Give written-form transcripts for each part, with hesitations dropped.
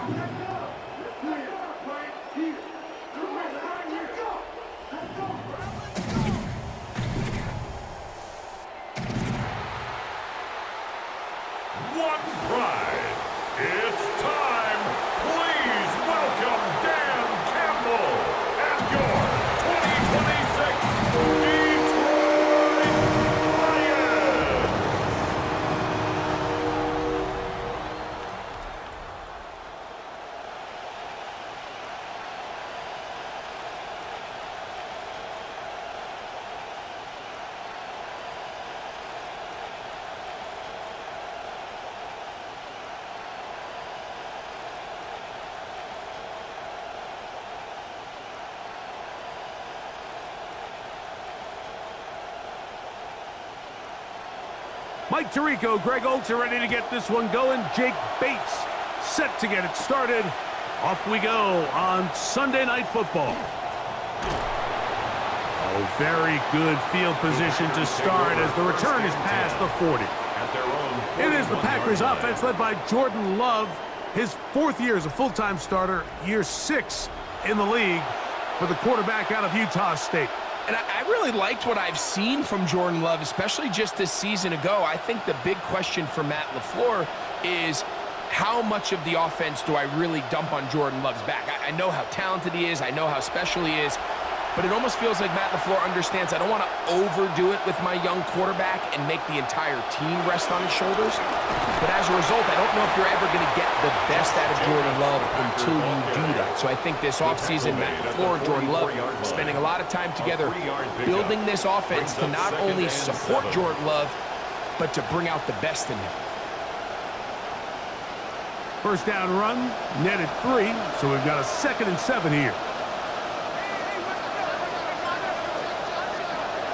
One pride. It's time. Please welcome Dan Campbell and your 2026 Detroit Lions. Mike Tirico, Greg Olds are ready to get this one going. Jake Bates set to get it started. Off we go on Sunday Night Football. Oh, very good field position to start as the return is past the 40. It is the Packers offense led by Jordan Love. His fourth year as a full-time starter, year 6 in the league for the quarterback out of Utah State. And I really liked what I've seen from Jordan Love, especially just this season ago. I think the big question for Matt LaFleur is how much of the offense do I really dump on Jordan Love's back? I know how talented he is. I know how special he is. But it almost feels like Matt LaFleur understands I don't want to overdo it with my young quarterback and make the entire team rest on his shoulders. But as a result, I don't know if you're ever going to get the best out of Jordan Love until you do that. So I think this offseason, Matt LaFleur and Jordan Love spending a lot of time together building this offense to not only support Jordan Love, but to bring out the best in him. First down run, netted 3, so we've got a 2nd and 7 here.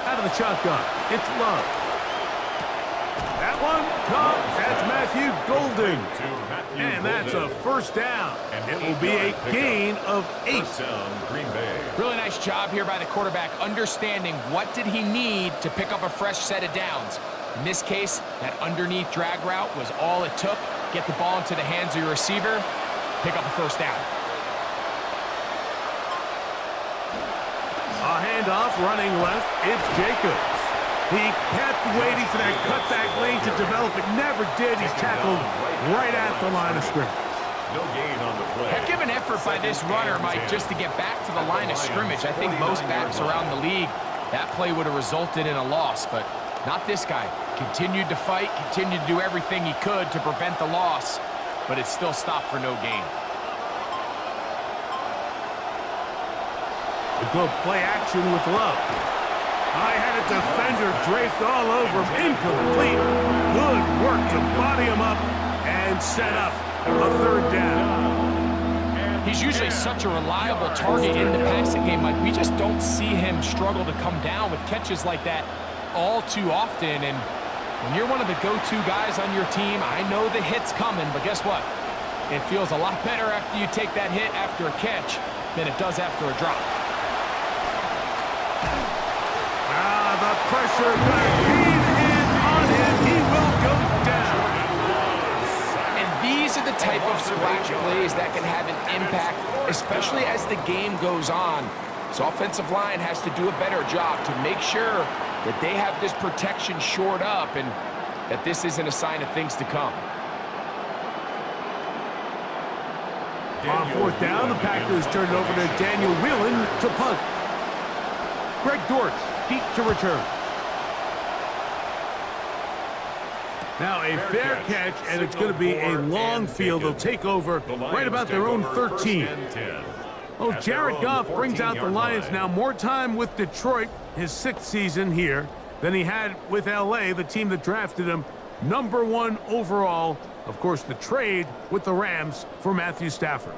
Out of the shotgun, it's Love. That one comes, that's Matthew Golden. And that's a first down. It will be a gain of 8. Really nice job here by the quarterback, understanding what did he need to pick up a fresh set of downs. In this case, that underneath drag route was all it took. Get the ball into the hands of your receiver, pick up a first down. A handoff running left, it's Jacobs. He kept waiting for that cutback lane to develop. It never did. He's tackled right at the line of scrimmage. No gain on the play. Heck of an effort by this runner, Mike, just to get back to the line of scrimmage. I think most backs around the league, that play would have resulted in a loss, but not this guy. Continued to fight, continued to do everything he could to prevent the loss, but it still stopped for no gain. The go play action with Love. I had a defender draped all over him. Incomplete. Good work to body him up and set up a third down. He's usually such a reliable target in the passing game. Like, we just don't see him struggle to come down with catches like that all too often. And when you're one of the go-to guys on your team, I know the hit's coming, but guess what? It feels a lot better after you take that hit after a catch than it does after a drop. The pressure gonna cave in on him. He will go down. And these are the type of splash plays that can have an impact, especially as the game goes on. So offensive line has to do a better job to make sure that they have this protection shored up and that this isn't a sign of things to come. On fourth down, the Packers turn it over to Daniel Whelan to punt. Greg Dortch deep to return. Now a fair catch, and it's going to be a long field. They'll take over right about their own 13. Oh, Jared Goff brings out the Lions now. More time with Detroit, his 6th season here, than he had with L.A., the team that drafted him #1 overall. Of course, the trade with the Rams for Matthew Stafford.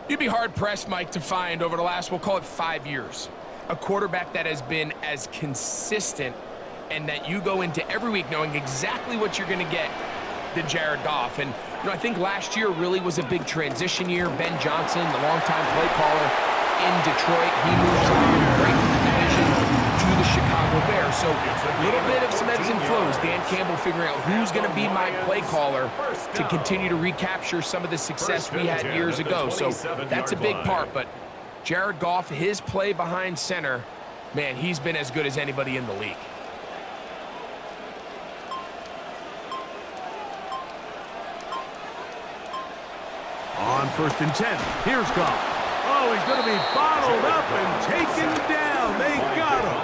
You'd be hard-pressed, Mike, to find over the last, we'll call it 5 years, a quarterback that has been as consistent and that you go into every week knowing exactly what you're going to get than Jared Goff. And, you know, I think last year really was a big transition year. Ben Johnson, the longtime play caller in Detroit, he moves on right from the division to the Chicago Gobert. So a little bit of some ebbs and flows. Dan Campbell figuring out who's going to be my play caller to continue to recapture some of the success we had years ago. So that's a big part. But Jared Goff, his play behind center, man, he's been as good as anybody in the league. On 1st and 10, here's Goff. Oh, he's going to be bottled up and taken down. They got him.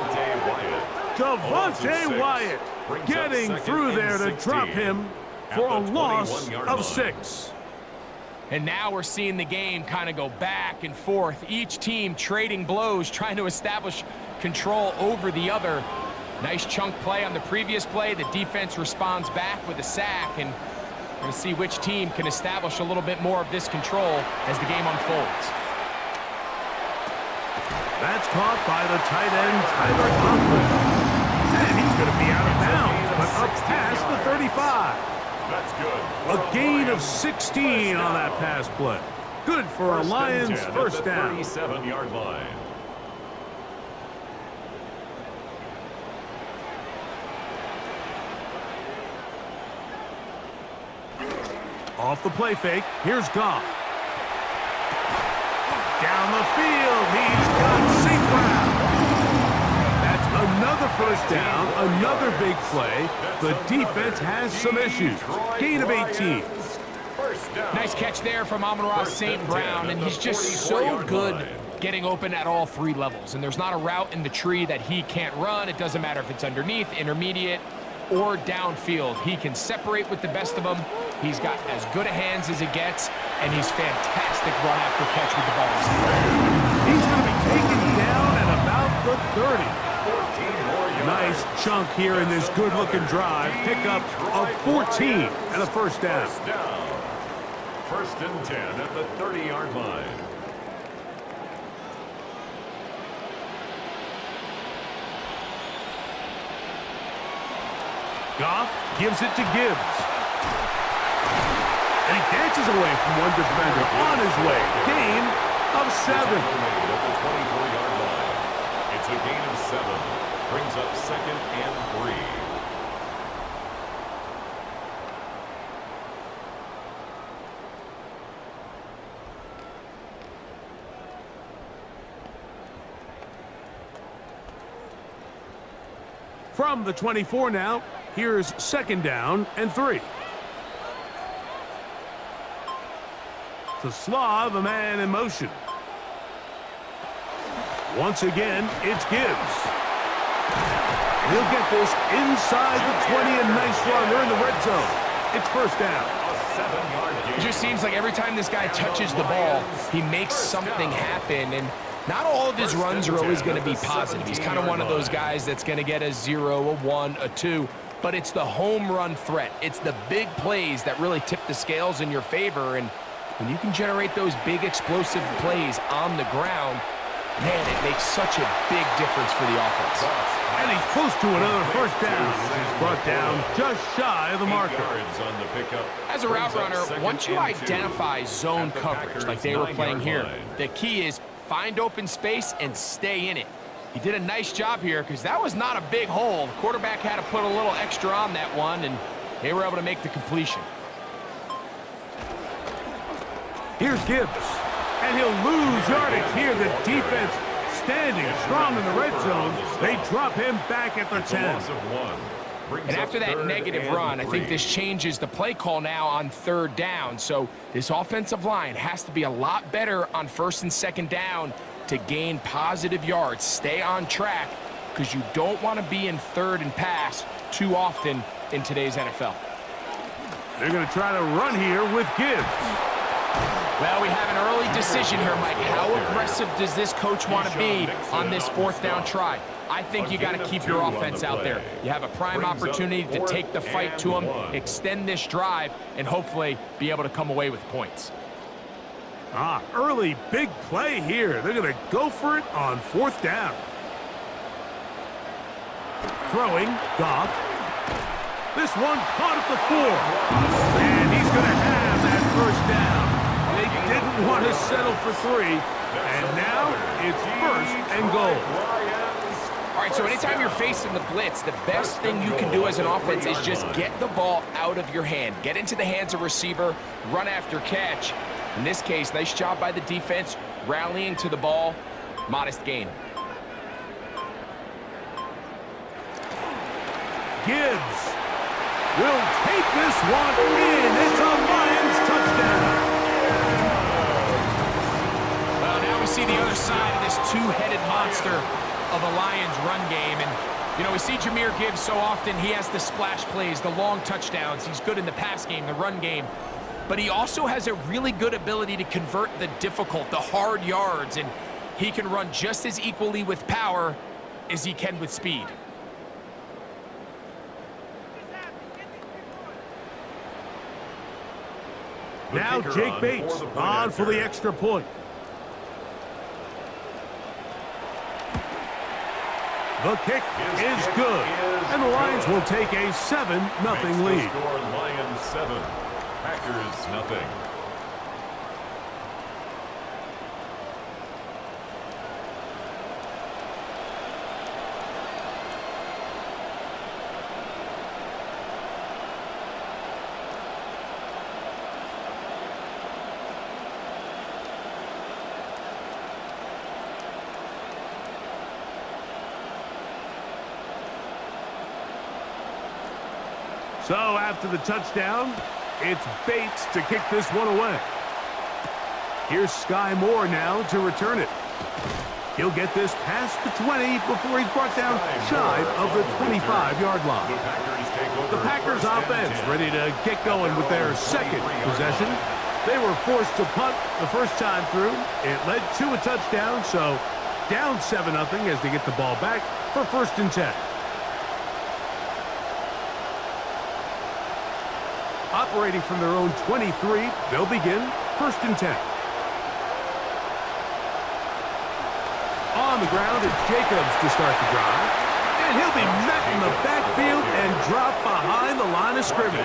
Devontae Wyatt getting through there to drop him for a loss of 6. And now we're seeing the game kind of go back and forth. Each team trading blows, trying to establish control over the other. Nice chunk play on the previous play. The defense responds back with a sack, and we're going to see which team can establish a little bit more of this control as the game unfolds. That's caught by the tight end, Tyler Conklin. And he's going to be out of bounds, but up past the 35. That's good. A gain of 16 on that pass play. Good for a Lions first down. 37-yard line. Off the play fake, here's Goff. Down the field, he's got safe round. That's another first down, another big play. The defense has some issues. Gain of 18. Nice catch there from Amon-Ra St. Brown, and he's just so good getting open at all 3 levels. And there's not a route in the tree that he can't run. It doesn't matter if it's underneath, intermediate, or downfield. He can separate with the best of them. He's got as good a hands as it gets, and he's fantastic run after catch with the ball. He's going to be taken down at about the 30. Nice chunk here in this good-looking drive. Pickup of 14 and a first down. 1st and 10 at the 30-yard line. Goff gives it to Gibbs. And he dances away from one defender on his way. Gain of 7. At the 24-yard line. It's a gain of 7. Brings up 2nd and 3. From the 24 now, here's 2nd down and 3. To Slav, a man in motion. Once again, it's Gibbs. He'll get this inside the 20, and nice run. They're in the red zone. It's first down. It just seems like every time this guy touches the ball, he makes something happen, and not all of his runs are always going to be positive. He's kind of one of those guys that's going to get a 0, a 1, a 2, but it's the home run threat. It's the big plays that really tip the scales in your favor, and when you can generate those big explosive plays on the ground, man, it makes such a big difference for the offense. And he's close to another first down. He's brought down just shy of the marker. As a route runner, once you identify zone coverage like they were playing here, the key is find open space and stay in it. He did a nice job here because that was not a big hole. The quarterback had to put a little extra on that one, and they were able to make the completion. Here's Gibbs, and he'll lose yardage here. The defense standing strong in the red zone. They drop him back at the 10. And after that negative run, I think this changes the play call now on 3rd down. So this offensive line has to be a lot better on 1st and 2nd down to gain positive yards. Stay on track because you don't want to be in 3rd and pass too often in today's NFL. They're going to try to run here with Gibbs. Well, we have an early decision here, Mike. How aggressive does this coach want to be on this 4th down try? I think you got to keep your offense out there. You have a prime opportunity to take the fight to them, extend this drive, and hopefully be able to come away with points. Early big play here. They're going to go for it on 4th down. Throwing, Goff. This one caught at the 4. And he's going to have that first down. They didn't want to settle for 3. And now it's 1st and goal. All right, so anytime you're facing the blitz, the best thing you can do as an offense is just get the ball out of your hand. Get into the hands of receiver, run after catch. In this case, nice job by the defense, rallying to the ball. Modest gain. Gibbs will take this one in. It's a Lions touchdown. Well, now we see the other side of this two-headed monster of a Lions run game. And, you know, we see Jahmyr Gibbs so often. He has the splash plays, the long touchdowns. He's good in the pass game, the run game. But he also has a really good ability to convert the difficult, the hard yards. And he can run just as equally with power as he can with speed. Now Jake Bates on for the extra point. The kick is good, and the Lions will take a 7-0 lead. Score Lions 7, Packers nothing. So after the touchdown, it's Bates to kick this one away. Here's Sky Moore now to return it. He'll get this past the 20 before he's brought down shy of the 25-yard line. The Packers offense ready to get going with their second possession. They were forced to punt the first time through. It led to a touchdown, so down 7-0 as they get the ball back for 1st and 10. Operating from their own 23, they'll begin 1st and 10. On the ground, it's Jacobs to start the drive. And he'll be met in the backfield and dropped behind the line of scrimmage.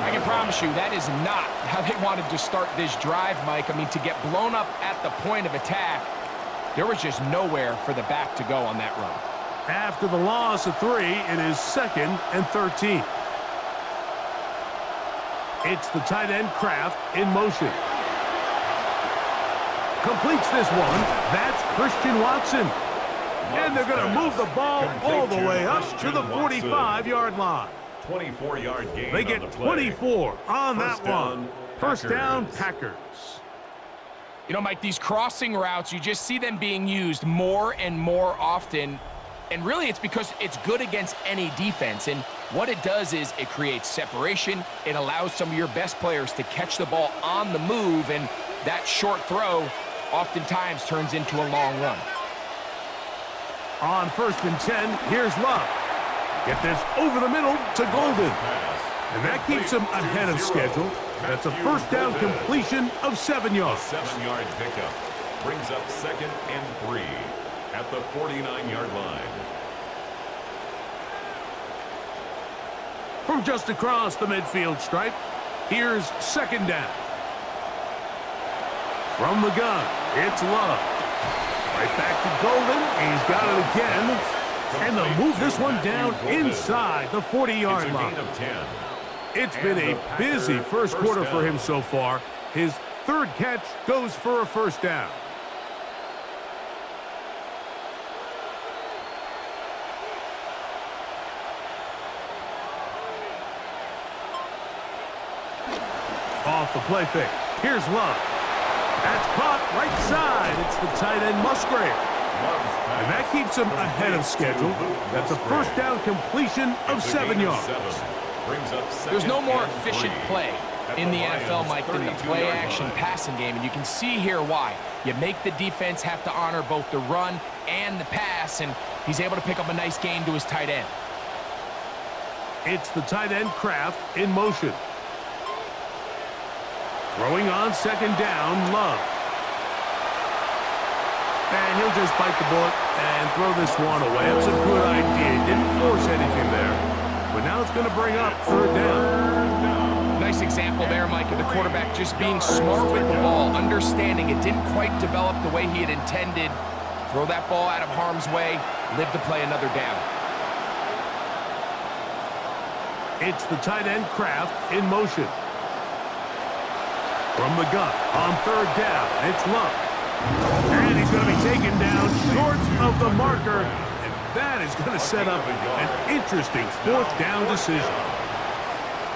I can promise you that is not how they wanted to start this drive, Mike. I mean, to get blown up at the point of attack, there was just nowhere for the back to go on that run. After the loss of 3, it is 2nd and 13. It's the tight end Kraft in motion. Completes this one. That's Christian Watson. And they're going to move the ball all the way up to the 45-yard line. 24-yard gain. They get 24 on that one. First down, Packers. You know, Mike, these crossing routes, you just see them being used more and more often. And really, it's because it's good against any defense. And what it does is it creates separation. It allows some of your best players to catch the ball on the move. And that short throw oftentimes turns into a long run. On 1st and 10, here's Love. Get this over the middle to Golden. And that keeps him ahead of schedule. That's a first down completion of 7 yards. 7-yard pickup brings up 2nd and 3. At the 49-yard line. From just across the midfield stripe, here's 2nd down. From the gun, it's Love. Right back to Golden, and he's got it again. And they'll move this one down inside the 40-yard line. It's been a busy first quarter for him so far. His 3rd catch goes for a first down. Off the play fake. Here's Love. That's caught right side. It's the tight end Musgrave. And that keeps him ahead of schedule. That's a first down completion of 7 yards. There's no more efficient play in the NFL, Mike, than the play-action passing game. And you can see here why. You make the defense have to honor both the run and the pass, and he's able to pick up a nice gain to his tight end. It's the tight end Kraft in motion. Throwing on 2nd down, Love. And he'll just bite the bullet and throw this one away. It's a good idea. Didn't force anything there. But now it's going to bring up 3rd down. Nice example there, Mike, of the quarterback just being smart with the ball, understanding it didn't quite develop the way he had intended. Throw that ball out of harm's way. live to play another down. It's the tight end Kraft in motion. From the gun on third down, it's Love. And he's going to be taken down short of the marker. And that is going to set up an interesting fourth down decision.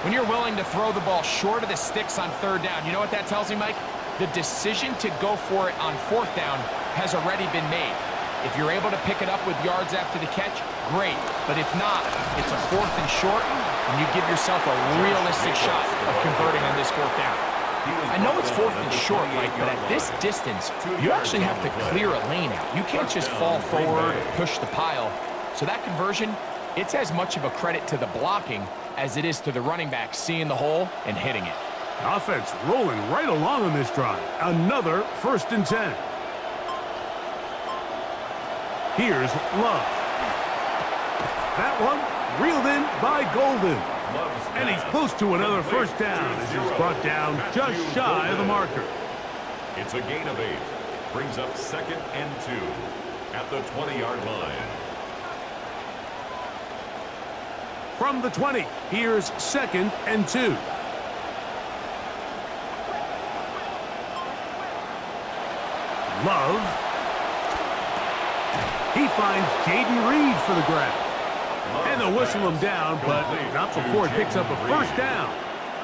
When you're willing to throw the ball short of the sticks on third down, you know what that tells me, Mike? The decision to go for it on fourth down has already been made. If you're able to pick it up with yards after the catch, great. But if not, it's a fourth and short, and you give yourself a realistic shot of converting on this fourth down. I know it's fourth and short, Mike, but at this distance, you actually have to clear a lane out. You can't just fall forward or push the pile. So that conversion, it's as much of a credit to the blocking as it is to the running back seeing the hole and hitting it. Offense rolling right along on this drive. Another 1st and 10. Here's Love. That one reeled in by Golden. And he's close to another first down as he's brought down just shy of the marker. It's a gain of 8. Brings up 2nd and 2 at the 20-yard line. From the 20, here's 2nd and 2. Love. He finds Jaden Reed for the grab. And they'll whistle him down, but not before it picks up a first down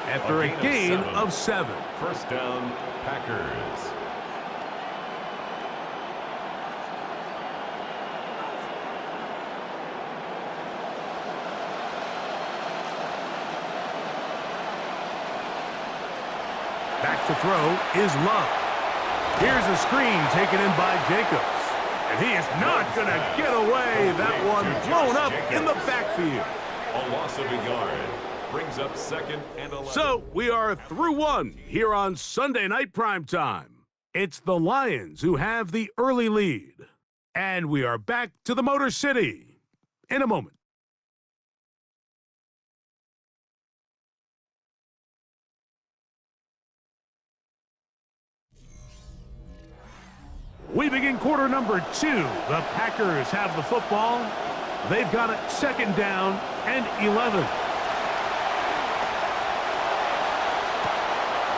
after a gain of 7. First down, Packers. Back to throw is Love. Here's a screen taken in by Jacobs. And he is not going to get away. That one blown up in the backfield. A loss of a yard. Brings up 2nd and 11. So we are through one here on Sunday Night Primetime. It's the Lions who have the early lead. And we are back to the Motor City in a moment. We begin quarter number 2. The Packers have the football. They've got it 2nd down and 11.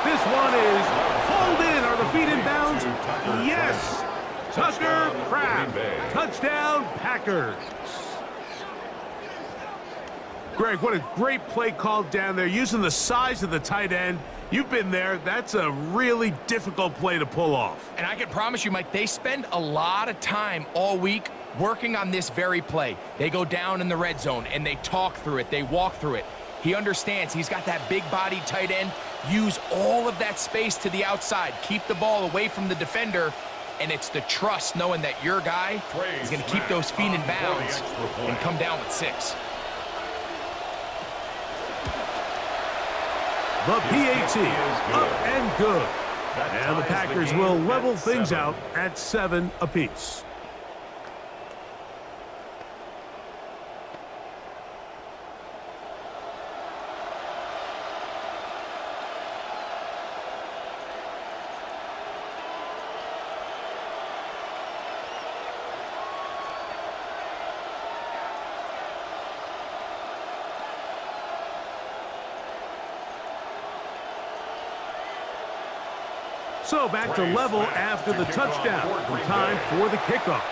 This one is hauled in. Are the feet in bounds? Yes. Tucker Kraft. Touchdown, Packers. Greg, what a great play called down there, using the size of the tight end. You've been there. That's a really difficult play to pull off. And I can promise you, Mike, they spend a lot of time all week working on this very play. They go down in the red zone, and they talk through it. They walk through it. He understands he's got that big-bodied tight end. Use all of that space to the outside. Keep the ball away from the defender, and it's the trust knowing that your guy is going to keep those feet in bounds and come down with 6. The PAT up and good. And the Packers will level things out at 7 apiece. So back to level after the touchdown. Time for the kickoff.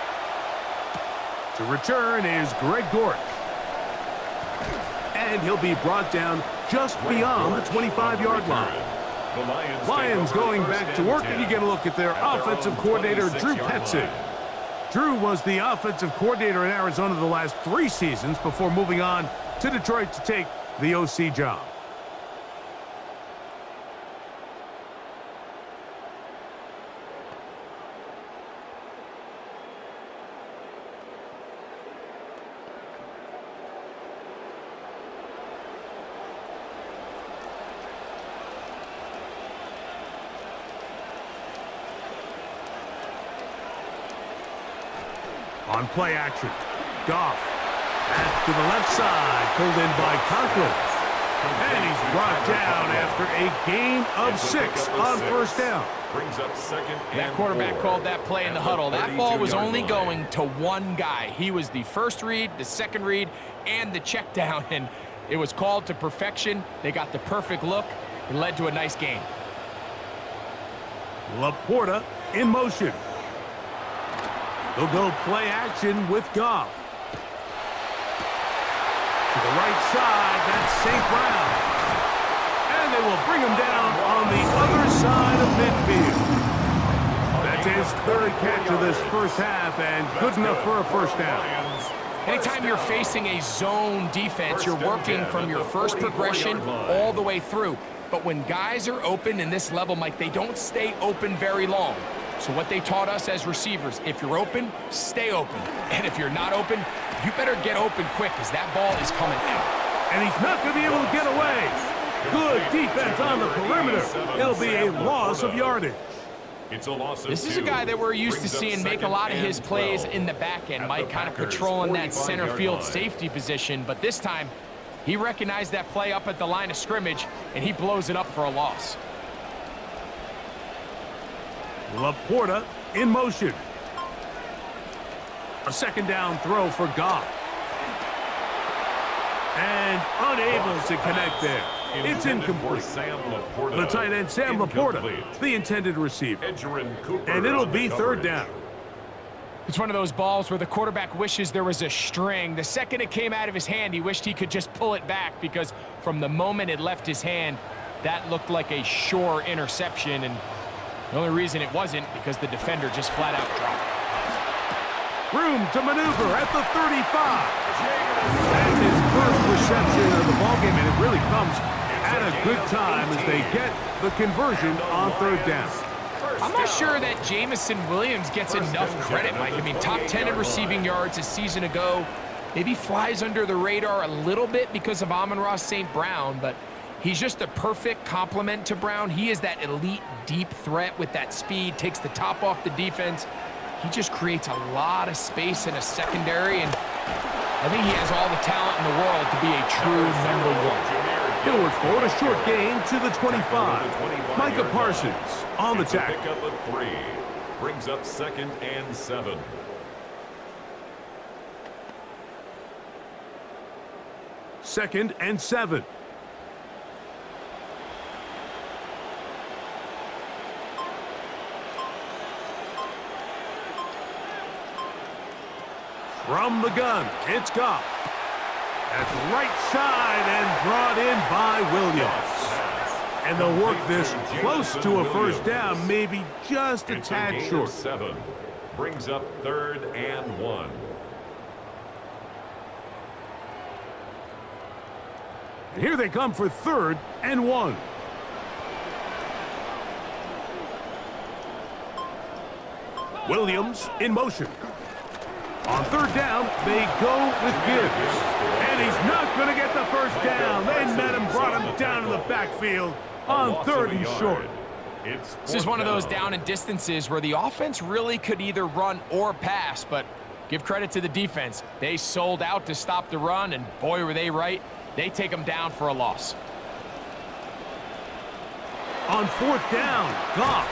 To return is Greg Dortch. And he'll be brought down just beyond the 25-yard line. Lions going back to work, and you get a look at their offensive coordinator, Drew Petzing. Drew was the offensive coordinator in Arizona the last 3 seasons before moving on to Detroit to take the OC job. On play action, Goff. Back to the left side, pulled in by Conklin. And he's brought down after a gain of 6 on first down. Brings up second and That quarterback 4. called that play in the huddle. That ball was only going to one guy. He was the first read, the second read, and the check down, and it was called to perfection. They got the perfect look. It led to a nice game. Laporta in motion. He'll go play action with Goff. To the right side, that's St. Brown. And they will bring him down on the other side of midfield. That's his third catch of this first half, and good enough for a first down. Anytime you're facing a zone defense, you're working from your first progression all the way through. But when guys are open in this level, Mike, they don't stay open very long. So what they taught us as receivers, if you're open, stay open. And if you're not open, you better get open quick because that ball is coming out. And he's not going to be able to get away. Good defense on the perimeter. It'll be a loss of yardage. It's a loss of This is a 2. guy that we're used to Brings up seeing make a second lot of his and plays 12. in the back end, At Mike, the kind of Packers' patrolling that 45 center yard field line. safety position. But this time, he recognized that play up at the line of scrimmage, and he blows it up for a loss. Laporta in motion. A second down throw for Goff. And unable to connect there. It's incomplete. The tight end, Sam Laporta, the intended receiver. And it'll be third down. It's one of those balls where the quarterback wishes there was a string. The second it came out of his hand, he wished he could just pull it back because from the moment it left his hand, that looked like a sure interception. And the only reason it wasn't because the defender just flat out dropped it. Room to maneuver at the 35. That's his first reception of the ballgame, and it really comes at a good time as they get the conversion on third down. I'm not sure that Jamison Williams gets enough credit, Mike. I mean, top 10 in receiving yards a season ago. Maybe flies under the radar a little bit because of Amon-Ra St. Brown, but he's just a perfect complement to Brown. He is that elite deep threat with that speed, takes the top off the defense. He just creates a lot of space in a secondary, and I think he has all the talent in the world to be a true number one. Forward for a short gain to the 25. Micah Parsons on the tackle. Pick up a 3. Brings up second and 7. Second and 7. From the gun, it's Goff. That's right side and brought in by Williams. And they'll work this close to a first down, maybe just a tad short. 7. Brings up third and 1. And here they come for third and 1. Williams in motion. On third down, they go with Gibbs. And he's not going to get the first down. They met him, brought him down in the backfield on third and short. This is one of those down and distances where the offense really could either run or pass, but give credit to the defense. They sold out to stop the run, and boy, were they right. They take them down for a loss. On fourth down, Goff.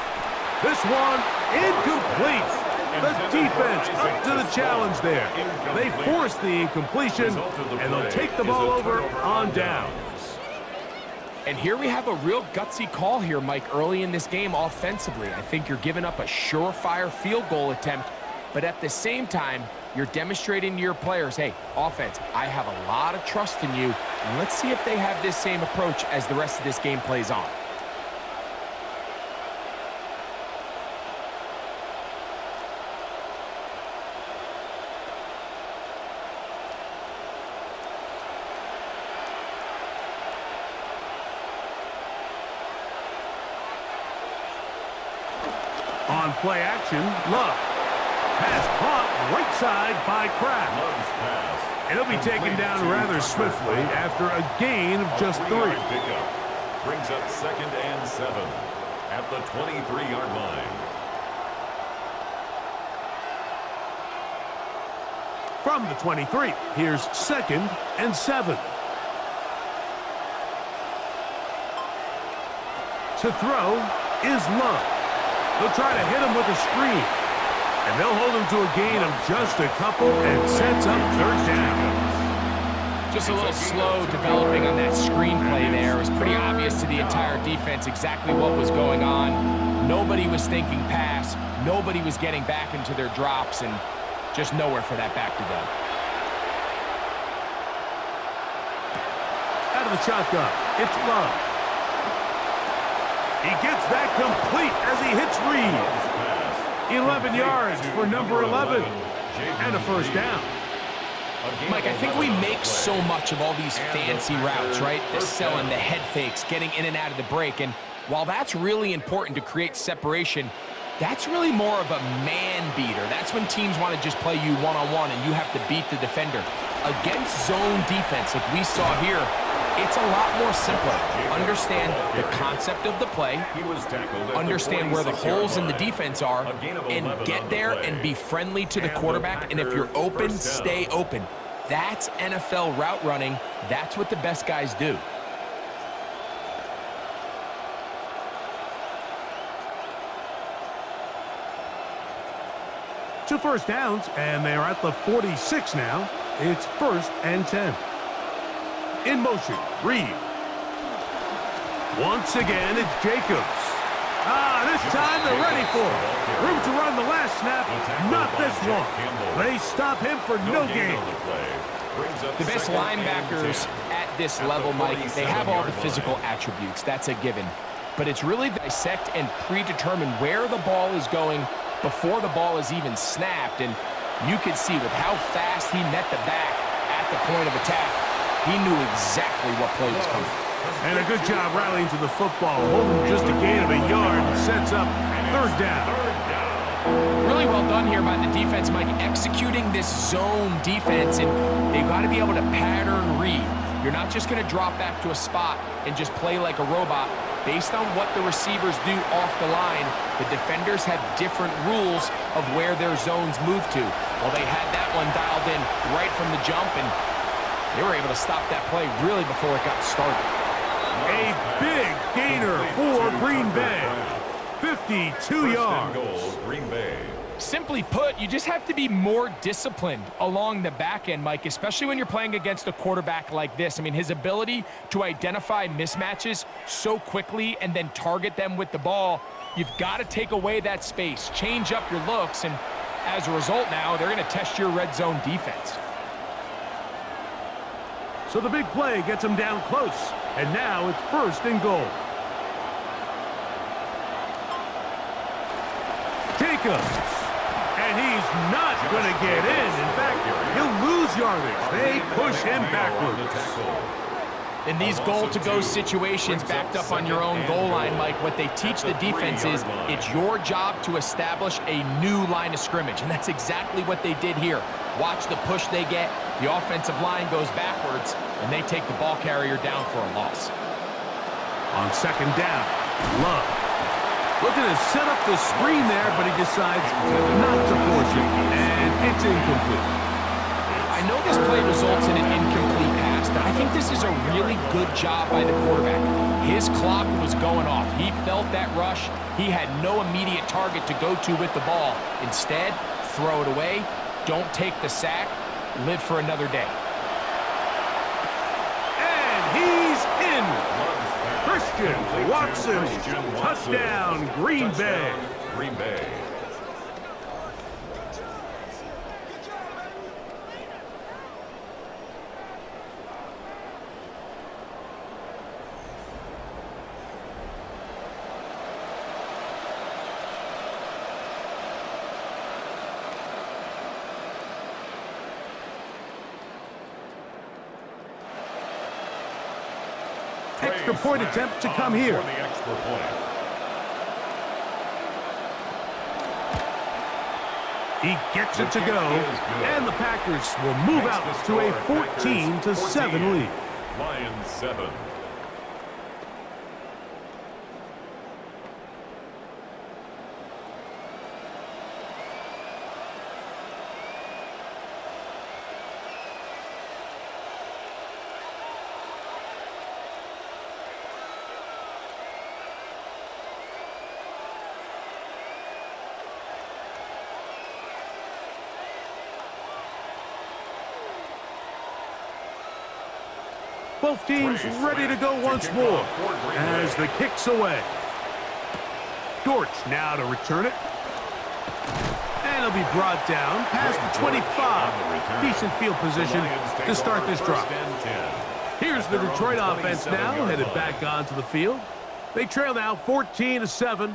This one incomplete. The defense up to the challenge there. They force the incompletion, and they'll take the ball over on downs. And here we have a real gutsy call here, Mike, early in this game offensively. I think you're giving up a surefire field goal attempt, but at the same time, you're demonstrating to your players, hey, offense, I have a lot of trust in you, and let's see if they have this same approach as the rest of this game plays on. On play action, Love. Pass caught right side by Kraft. Love's pass. And he'll be taken down rather swiftly after a gain of just 3. Pickup. Brings up second and 7 at the 23-yard line. From the 23, here's second and 7. To throw is Love. They'll try to hit him with a screen. And they'll hold him to a gain of just a couple and sets up third down. Just a little slow developing on that screenplay there. It was pretty obvious to the entire defense exactly what was going on. Nobody was thinking pass. Nobody was getting back into their drops, and just nowhere for that back to go. Out of the shotgun, it's Love. He gets that complete as he hits Reed. 11 yards for number 11, and a first down. Mike, I think we make so much of all these fancy routes, right? The selling, the head fakes, getting in and out of the break, and while that's really important to create separation, that's really more of a man beater. That's when teams want to just play you one-on-one and you have to beat the defender. Against zone defense, like we saw here, it's a lot more simpler. Understand the concept of the play, understand where the holes in the defense are, and get there and be friendly to the quarterback, and if you're open, stay open. That's NFL route running. That's what the best guys do. Two first downs, and they are at the 46 now. It's 1st and 10. In motion, Reed. Once again, it's Jacobs. This time they're ready for it. Room to run the last snap, not this one. They stop him for no gain. The best linebackers at this level, Mike, they have all the physical attributes. That's a given. But it's really dissect and predetermine where the ball is going before the ball is even snapped. And you could see with how fast he met the back at the point of attack, he knew exactly what play was coming. And a good job rallying to the football. Holding just a gain of a yard sets up third down. Really well done here by the defense, Mike, executing this zone defense, and they've got to be able to pattern read. You're not just going to drop back to a spot and just play like a robot. Based on what the receivers do off the line, the defenders have different rules of where their zones move to. Well, they had that one dialed in right from the jump, and they were able to stop that play really before it got started. A big gainer for Green Bay. 52 yards. Green Bay. Simply put, you just have to be more disciplined along the back end, Mike, especially when you're playing against a quarterback like this. I mean, his ability to identify mismatches so quickly and then target them with the ball, you've got to take away that space, change up your looks, and as a result now, they're going to test your red zone defense. So the big play gets him down close, and now it's 1st and goal. Jacobs. And he's not going to get in. In fact, he'll lose yardage. They push him backwards. In these goal-to-go situations backed up on your own goal line, Mike, what they teach the defense is it's your job to establish a new line of scrimmage, and that's exactly what they did here. Watch the push they get. The offensive line goes backwards, and they take the ball carrier down for a loss. On 2nd down, Love. Looking to set up the screen there, but he decides not to force it, and it's incomplete. I know this play results in an incomplete pass, but I think this is a really good job by the quarterback. His clock was going off. He felt that rush. He had no immediate target to go to with the ball. Instead, throw it away. Don't take the sack. Live for another day. And he's in. Christian Watson, touchdown, Green Bay. Green Bay. Extra point attempt to come here. For the extra point. He gets it to go, and the Packers will move out to a 14-7 lead. Lions 7. Both teams ready to go once more as the kick's away. Dortch now to return it. And it'll be brought down past the 25. Decent field position to start this drive. Here's the Detroit offense now, headed back onto the field. They trail now 14-7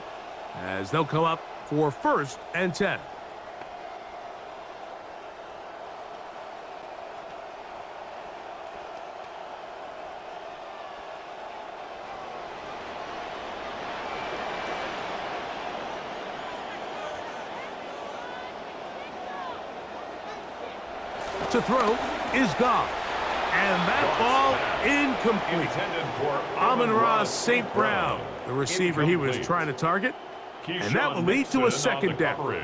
as they'll come up for 1st and 10. To throw is Goff. And that ball incomplete. Amon-Ra St. Brown, the receiver he was trying to target. And that will lead to a 2nd down.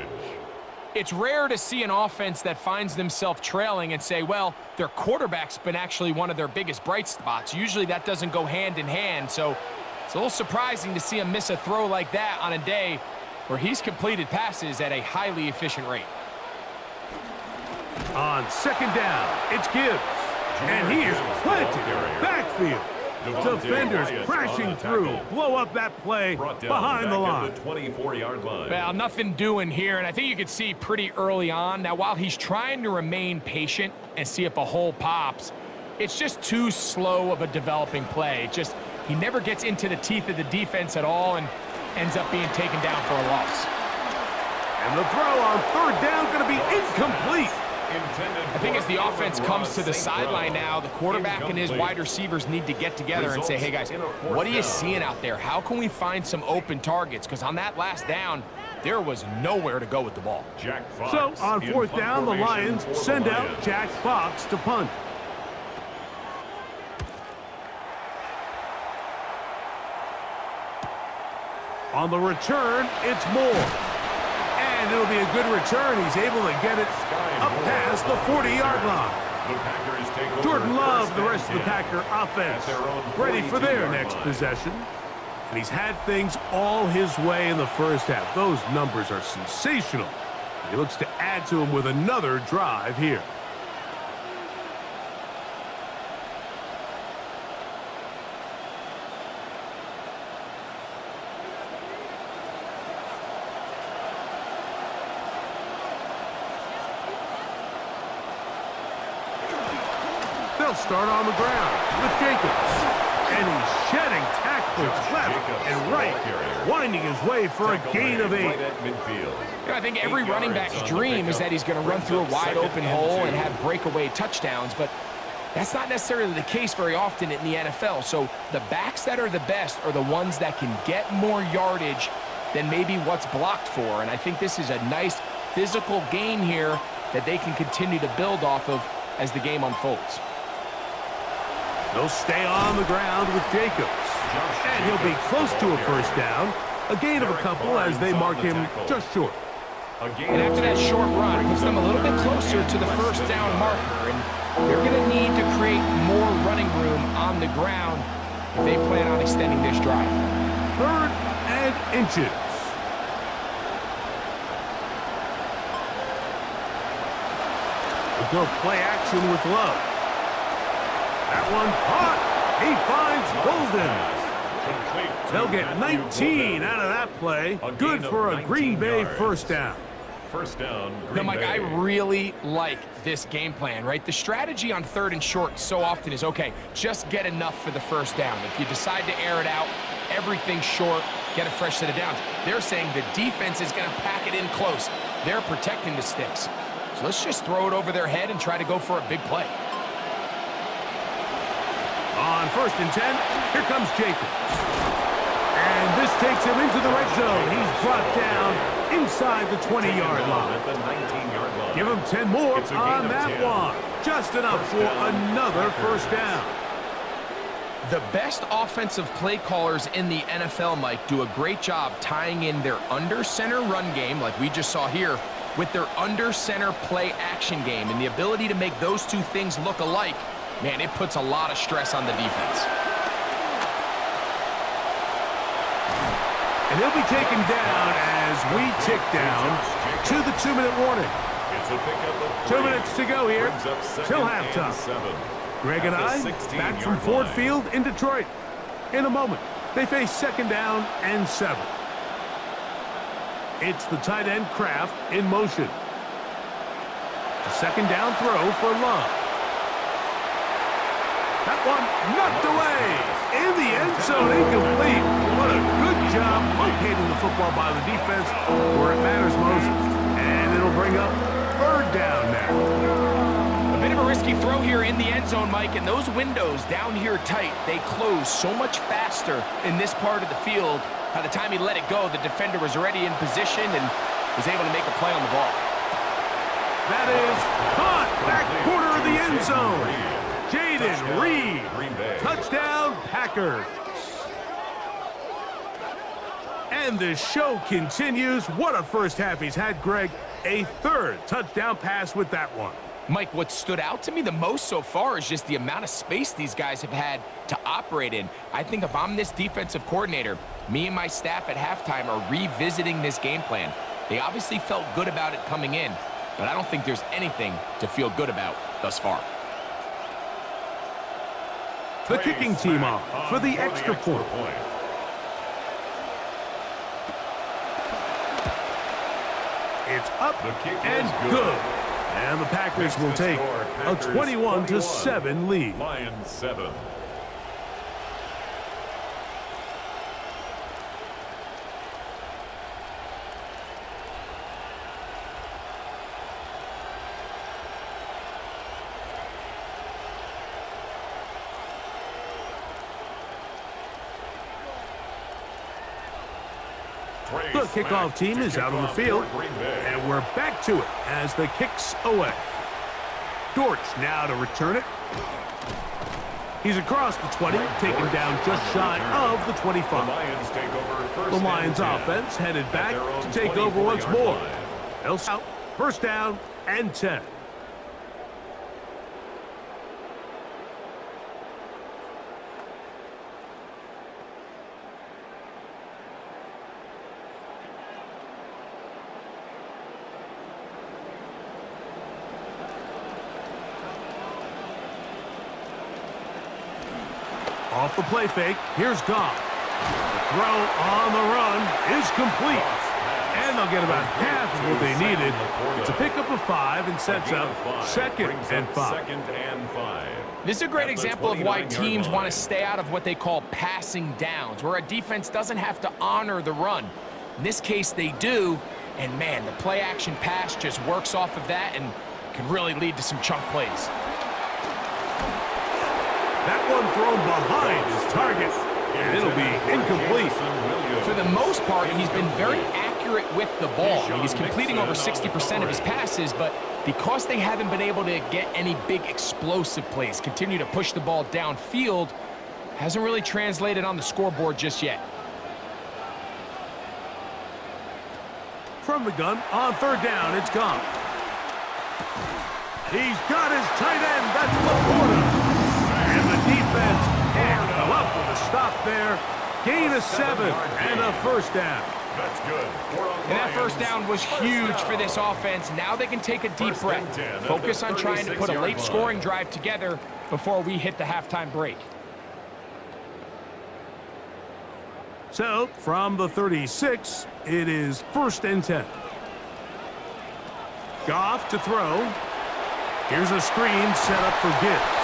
It's rare to see an offense that finds themselves trailing and say, well, their quarterback's been actually one of their biggest bright spots. Usually that doesn't go hand in hand. So it's a little surprising to see him miss a throw like that on a day where he's completed passes at a highly efficient rate. On 2nd down, it's Gibbs. And he is planted in the backfield. Defenders crashing through. Blow up that play behind the line. 24-yard line. Well, nothing doing here, and I think you could see pretty early on. Now, while he's trying to remain patient and see if a hole pops, it's just too slow of a developing play. He never gets into the teeth of the defense at all and ends up being taken down for a loss. And the throw on 3rd down going to be incomplete. I think as the offense comes to the sideline now, the quarterback and his wide receivers need to get together and say, hey, guys, what are you seeing out there? How can we find some open targets? Because on that last down, there was nowhere to go with the ball. So on 4th down, the Lions send out Jack Fox to punt. On the return, it's Moore. And it'll be a good return. He's able to get it up past the 40-yard line. Jordan Love, the rest of the Packer offense, ready for their next possession. And he's had things all his way in the first half. Those numbers are sensational. He looks to add to them with another drive here. They'll start on the ground with Jacobs. And he's shedding tackles left and right, winding his way for a gain of 8. I think every running back's dream is that he's going to run through a wide open hole and have breakaway touchdowns, but that's not necessarily the case very often in the NFL. So the backs that are the best are the ones that can get more yardage than maybe what's blocked for. And I think this is a nice physical gain here that they can continue to build off of as the game unfolds. They'll stay on the ground with Jacobs. And he'll be close to a 1st down. A gain of a couple as they mark him just short. And after that short run, puts them a little bit closer to the 1st down marker. And they're going to need to create more running room on the ground if they plan on extending this drive. 3rd and inches. We'll go play action with Love. That one caught. He finds Golden. They'll get 19 out of that play. Good for a Green Bay 1st down. First down, Green Now, Mike, Bay. I really like this game plan, right? The strategy on 3rd and short so often is, okay, just get enough for the 1st down. If you decide to air it out, everything short, get a fresh set of downs. They're saying the defense is going to pack it in close. They're protecting the sticks. So let's just throw it over their head and try to go for a big play. On 1st and 10, here comes Jacobs. And this takes him into the red zone. He's brought down inside the 20-yard line. Give him 10 more on that one. Just enough for another 1st down. The best offensive play callers in the NFL, Mike, do a great job tying in their under-center run game, like we just saw here, with their under-center play action game. And the ability to make those two things look alike, man, it puts a lot of stress on the defense. And he'll be taken down as we tick down to the 2-minute warning. It's a pickup of 2 minutes to go here till halftime. Greg and I, back from Ford Field in Detroit. In a moment, they face second down and 7. It's the tight end Kraft in motion. A second down throw for Love. That one knocked away. In the end zone, incomplete. What a good job locating the football by the defense where it matters most. And it'll bring up third down now. A bit of a risky throw here in the end zone, Mike, and those windows down here tight, they close so much faster in this part of the field. By the time he let it go, the defender was already in position and was able to make a play on the ball. That is caught back corner of the end zone. Jaden Reed. Touchdown, Packers. And the show continues. What a first half he's had, Greg. A third touchdown pass with that one. Mike, what stood out to me the most so far is just the amount of space these guys have had to operate in. I think if I'm this defensive coordinator, me and my staff at halftime are revisiting this game plan. They obviously felt good about it coming in, but I don't think there's anything to feel good about thus far. The kicking team off for the extra point. It's up and good. And the Packers will take a 21-7 lead. Lions 7. The kickoff team is out on the field, and we're back to it as the kick's away. Dortch now to return it. He's across the 20, taken down just shy of the 25. The Lions offense headed back to take over once more. They'll out, first down and 10. Off the play fake, here's Goff. The throw on the run is complete. And they'll get about half of what they needed. It's a pickup of 5 and sets up second and 5. This is a great example of why teams want to stay out of what they call passing downs, where a defense doesn't have to honor the run. In this case, they do. And, man, the play-action pass just works off of that and can really lead to some chunk plays. That one thrown behind his target, and it'll be incomplete. For the most part, he's been very accurate with the ball. I mean, he's completing over 60% of his passes, but because they haven't been able to get any big explosive plays, continue to push the ball downfield, hasn't really translated on the scoreboard just yet. From the gun, on third down, it's Goff. He's got his tight end, that's Laporta. And the defense can't come up with a stop there. Gain of 7 and a first down. That's good. And that first down was huge for this offense. Now they can take a deep breath. Focus on trying to put a late scoring drive together before we hit the halftime break. So, from the 36, it is first and 10. Goff to throw. Here's a screen set up for Gibbs.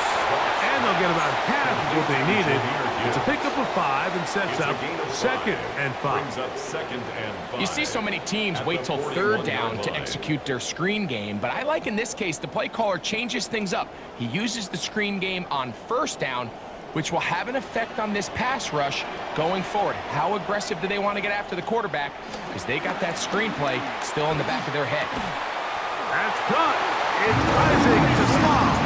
And they'll get about half of what they needed. It's a pickup of 5 and sets up second and 5. You see so many teams wait till third down to execute their screen game, but I like in this case the play caller changes things up. He uses the screen game on first down, which will have an effect on this pass rush going forward. How aggressive do they want to get after the quarterback? Because they got that screen play still in the back of their head. That's caught. It's rising to Slough.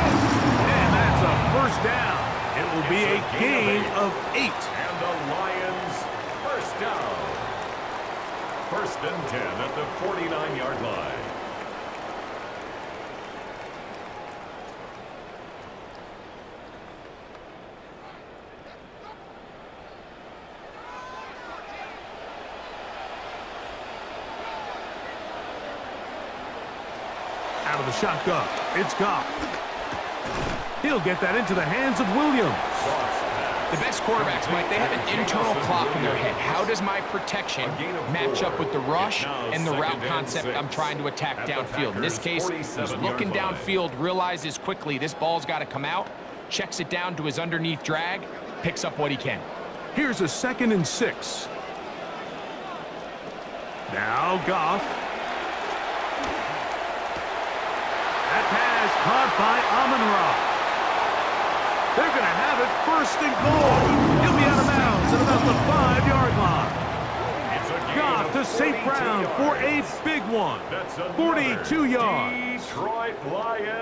And that's a first down. It will be a gain of 8. And the Lions first down. First and 10 at the 49-yard line. Out of the shotgun, it's Goff. He'll get that into the hands of Williams. The best quarterbacks, Mike, they have an internal clock in their head. How does my protection match up with the rush and the route concept I'm trying to attack downfield? In this case, he's looking downfield, realizes quickly this ball's got to come out, checks it down to his underneath drag, picks up what he can. Here's a 2nd and 6. Now Goff. That pass caught by Amon-Ra. They're going to have it 1st and goal. He'll be out of bounds at about the 5-yard line. Goff to St. Brown for a big one. 42 yards.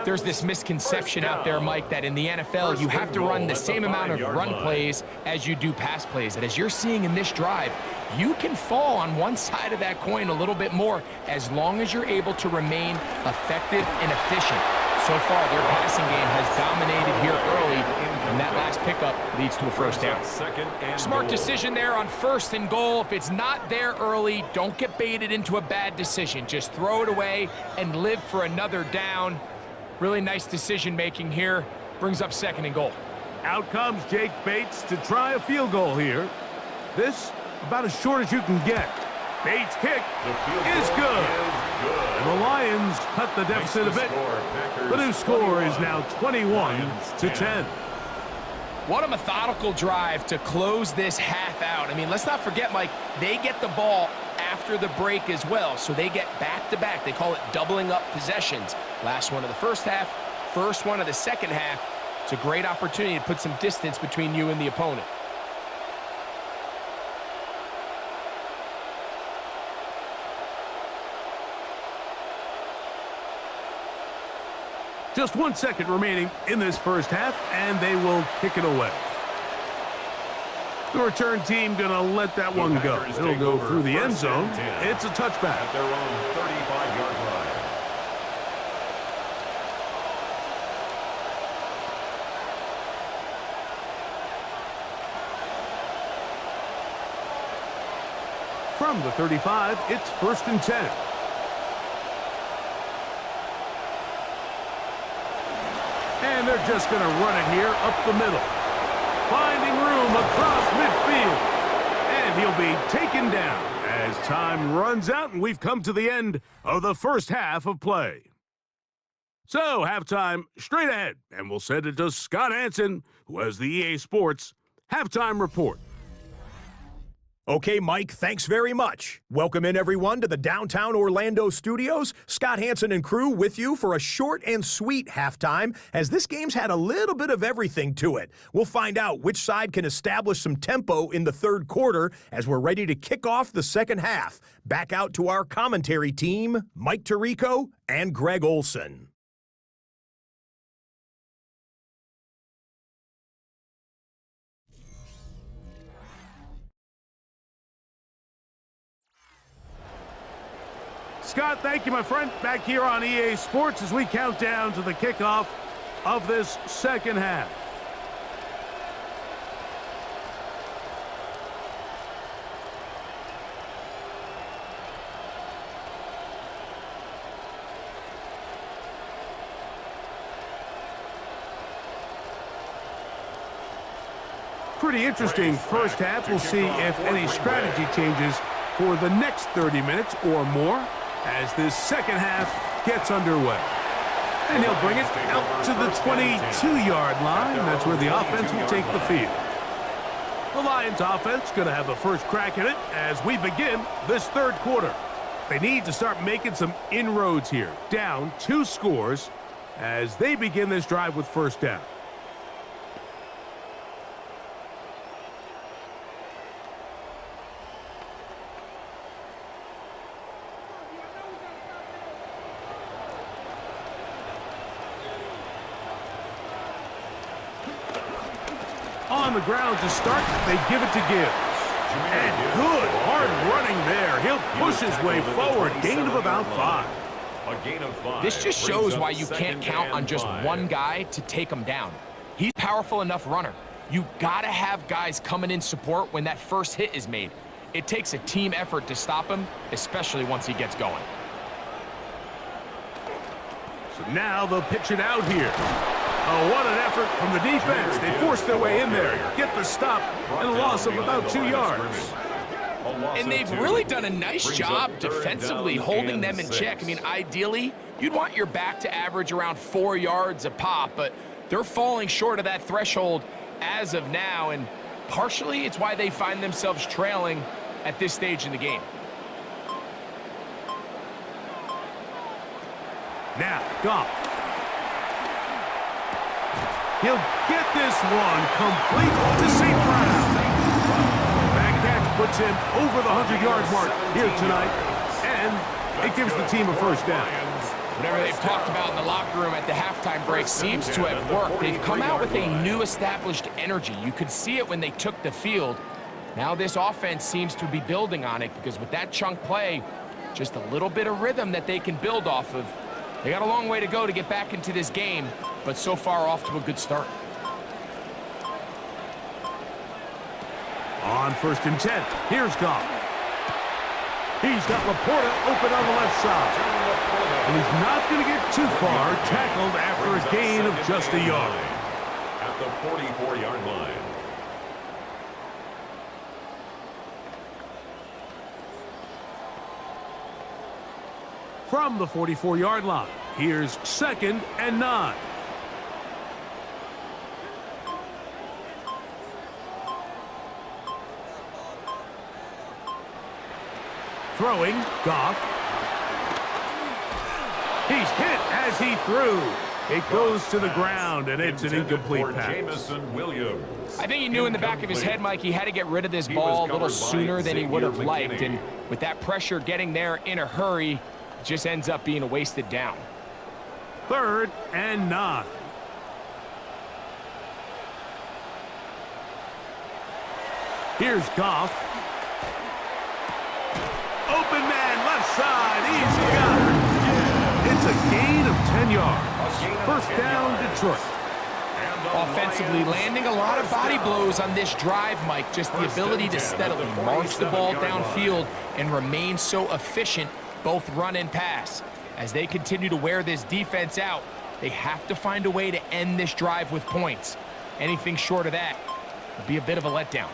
There's this misconception out there, Mike, that in the NFL you have to run the same amount of run plays as you do pass plays. And as you're seeing in this drive, you can fall on one side of that coin a little bit more as long as you're able to remain effective and efficient. So far, their passing game has dominated here early, and that last pickup leads to a 1st down. Smart decision there on 1st and goal. If it's not there early, don't get baited into a bad decision. Just throw it away and live for another down. Really nice decision-making here. Brings up 2nd and goal. Out comes Jake Bates to try a field goal here. This, about as short as you can get. Bates' kick is good. And the Lions cut the deficit a bit. The new score is now 21-10. What a methodical drive to close this half out. I mean, let's not forget, Mike, they get the ball after the break as well, so they get back-to-back. They call it doubling up possessions. Last one of the 1st half, first one of the 2nd half. It's a great opportunity to put some distance between you and the opponent. Just 1 second remaining in this 1st half, and they will kick it away. The return team going to let that one go. It'll go through the end zone. It's a touchback. At their own 35-yard line. From the 35, it's 1st and 10. And they're just going to run it here up the middle. Finding room across midfield. And he'll be taken down as time runs out, and we've come to the end of the 1st half of play. So, halftime straight ahead, and we'll send it to Scott Hansen, who has the EA Sports Halftime Report. Okay, Mike, thanks very much. Welcome in, everyone, to the downtown Orlando studios. Scott Hansen and crew with you for a short and sweet halftime, as this game's had a little bit of everything to it. We'll find out which side can establish some tempo in the 3rd quarter as we're ready to kick off the 2nd half. Back out to our commentary team, Mike Tirico and Greg Olson. Scott, thank you, my friend. Back here on EA Sports as we count down to the kickoff of this 2nd half. Pretty interesting 1st half. We'll see if any strategy changes for the next 30 minutes or more as this 2nd half gets underway. And he'll bring it out to the 22-yard line. That's where the offense will take the field. The Lions offense going to have the first crack at it as we begin this 3rd quarter. They need to start making some inroads here. Down 2 scores as they begin this drive with 1st down. On the ground to start, they give it to Gibbs. And good hard running there. He'll push his way forward. Gain of about 5. A gain of 5. This just shows why you can't count on just one guy to take him down. He's a powerful enough runner. You gotta have guys coming in support when that first hit is made. It takes a team effort to stop him, especially once he gets going. So now they'll pitch it out here. Oh, what an effort from the defense. They forced their way in there, get the stop, and a loss of about 2 yards. And they've really done a nice job defensively holding them in check. I mean, ideally, you'd want your back to average around 4 yards a pop, but they're falling short of that threshold as of now, and partially it's why they find themselves trailing at this stage in the game. Now, Goff. He'll get this one complete to St. Brown. That catch puts him over the 100-yard mark here tonight, and it gives the team a first down. Whatever they've talked about in the locker room at the halftime break seems to have worked. They've come out with a new established energy. You could see it when they took the field. Now this offense seems to be building on it because with that chunk play, just a little bit of rhythm that they can build off of. They got a long way to go to get back into this game, but so far off to a good start. On 1st and 10, here's Goff. He's got Laporta open on the left side. And he's not going to get too far, tackled after a gain of just a yard. At the 44-yard line. From the 44-yard line, here's 2nd and 9. Throwing, Goff. He's hit as he threw. It goes to the ground, and it's an incomplete pass. I think he knew in the back of his head, Mike, he had to get rid of this ball a little sooner than he would have liked. And with that pressure getting there in a hurry, it just ends up being a wasted down. 3rd and 9. Here's Goff. Open man, left side. He's got it. It's a gain of 10 yards. First down, Detroit. Offensively, landing a lot of body blows on this drive, Mike. Just the ability to steadily march the ball downfield and remain so efficient, both run and pass. As they continue to wear this defense out, they have to find a way to end this drive with points. Anything short of that would be a bit of a letdown.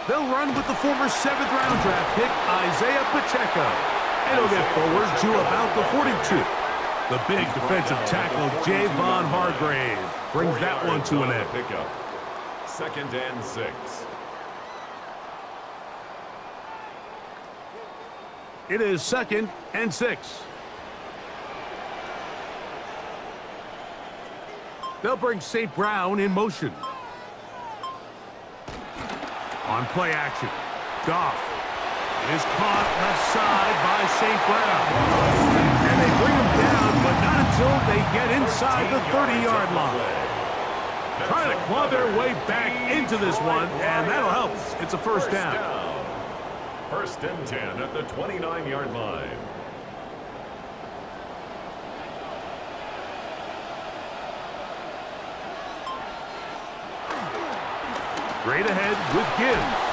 They'll run with the former 7th-round draft pick, Isaiah Pacheco. And he'll get forward to about the 42. The big defensive tackle, Javon Hargrave, brings that one to an end. Pickup. 2nd and 6. It is 2nd and 6. They'll bring St. Brown in motion. On play action, Goff. It is caught left side by St. Brown. And they bring him down, but not until they get inside the 30-yard line. Trying to claw their way back into this one, and that'll help. It's a first down. 1st and 10 at the 29-yard line. Straight ahead with Gibbs.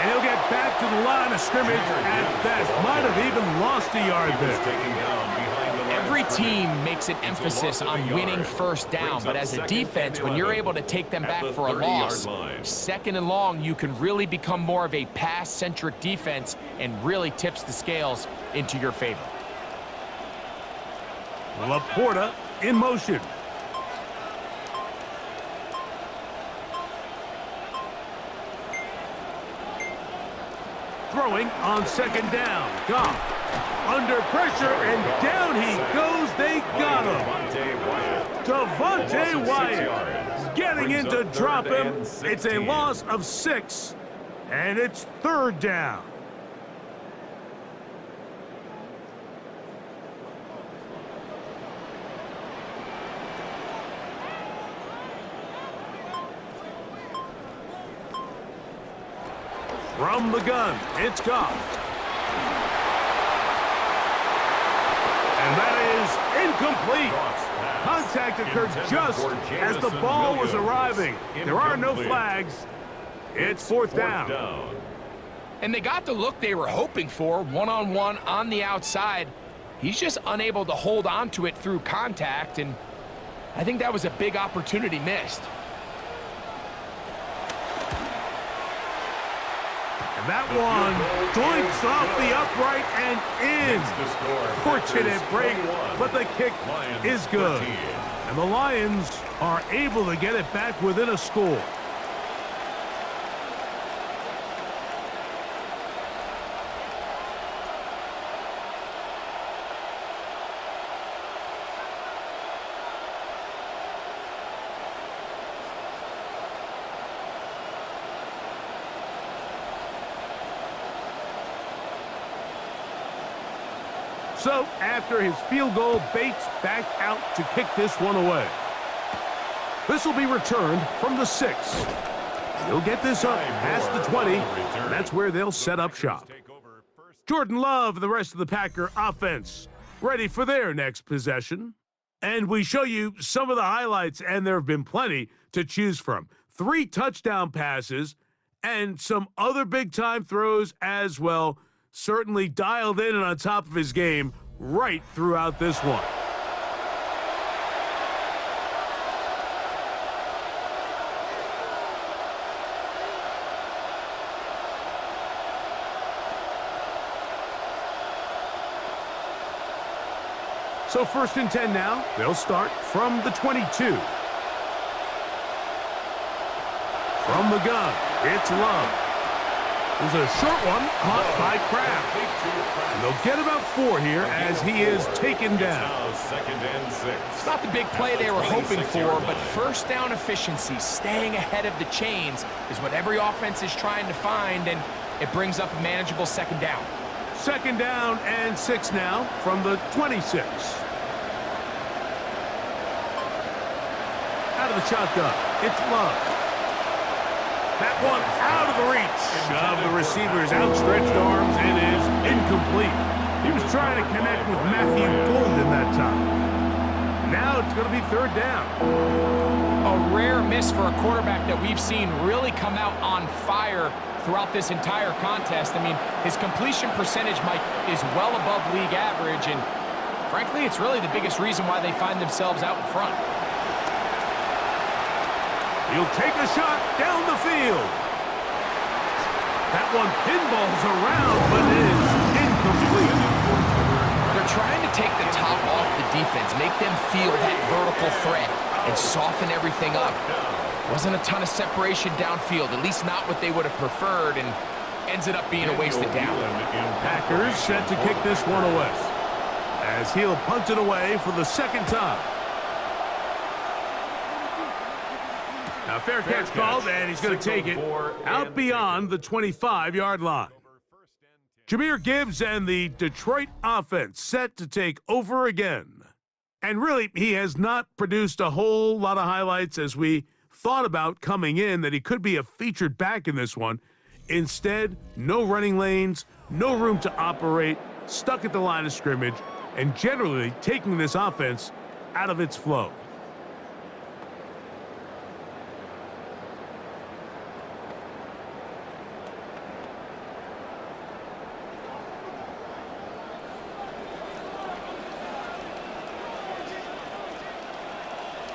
And he'll get back to the line of scrimmage at best. Might have even lost a yard there. Every team makes an emphasis on winning first down, but as a defense, when you're able to take them back for a loss, 2nd and long, you can really become more of a pass-centric defense and really tips the scales into your favor. Laporta in motion. Throwing on 2nd down. Goff under pressure, and down he goes. They got him. Devontae Wyatt getting in to drop him. It's a loss of 6, and it's 3rd down. From the gun, it's Goff. And that is incomplete. Contact occurred just as the ball was arriving. There are no flags. It's 4th down. And they got the look they were hoping for, one-on-one on the outside. He's just unable to hold on to it through contact, and I think that was a big opportunity missed. And that one doinks off the upright and in. Fortunate break, but the kick is good. And the Lions are able to get it back within a score. So, after his field goal, Bates back out to kick this one away. This will be returned from the 6. He'll get this up past the 20, and that's where they'll set up shop. Jordan Love and the rest of the Packer offense ready for their next possession. And we show you some of the highlights, and there have been plenty to choose from. 3 touchdown passes and some other big-time throws as well. Certainly dialed in and on top of his game right throughout this one. So 1st and 10 now. They'll start from the 22. From the gun, it's Love. There's a short one caught by Kraft. And they'll get about 4 here as he is taken down. It's not the big play they were hoping for, but first down efficiency, staying ahead of the chains, is what every offense is trying to find, and it brings up a manageable 2nd down. 2nd down and 6 now from the 26. Out of the shotgun, it's Love. That one out of the reach of the receiver's outstretched arms. It is incomplete. He was trying to connect with Matthew Golden that time. Now it's going to be 3rd down. A rare miss for a quarterback that we've seen really come out on fire throughout this entire contest. I mean, his completion percentage, Mike, is well above league average, and frankly, it's really the biggest reason why they find themselves out in front. He'll take a shot down the field. That one pinballs around, but it is incomplete. They're trying to take the top off the defense, make them feel that vertical threat, and soften everything up. Wasn't a ton of separation downfield, at least not what they would have preferred, and ends it up being a wasted down. Packers set to kick this one away, as he'll punt it away for the 2nd time. Now, fair catch called, and he's going to take it out beyond the 25-yard line. Jahmyr Gibbs and the Detroit offense set to take over again. And really, he has not produced a whole lot of highlights as we thought about coming in that he could be a featured back in this one. Instead, no running lanes, no room to operate, stuck at the line of scrimmage, and generally taking this offense out of its flow.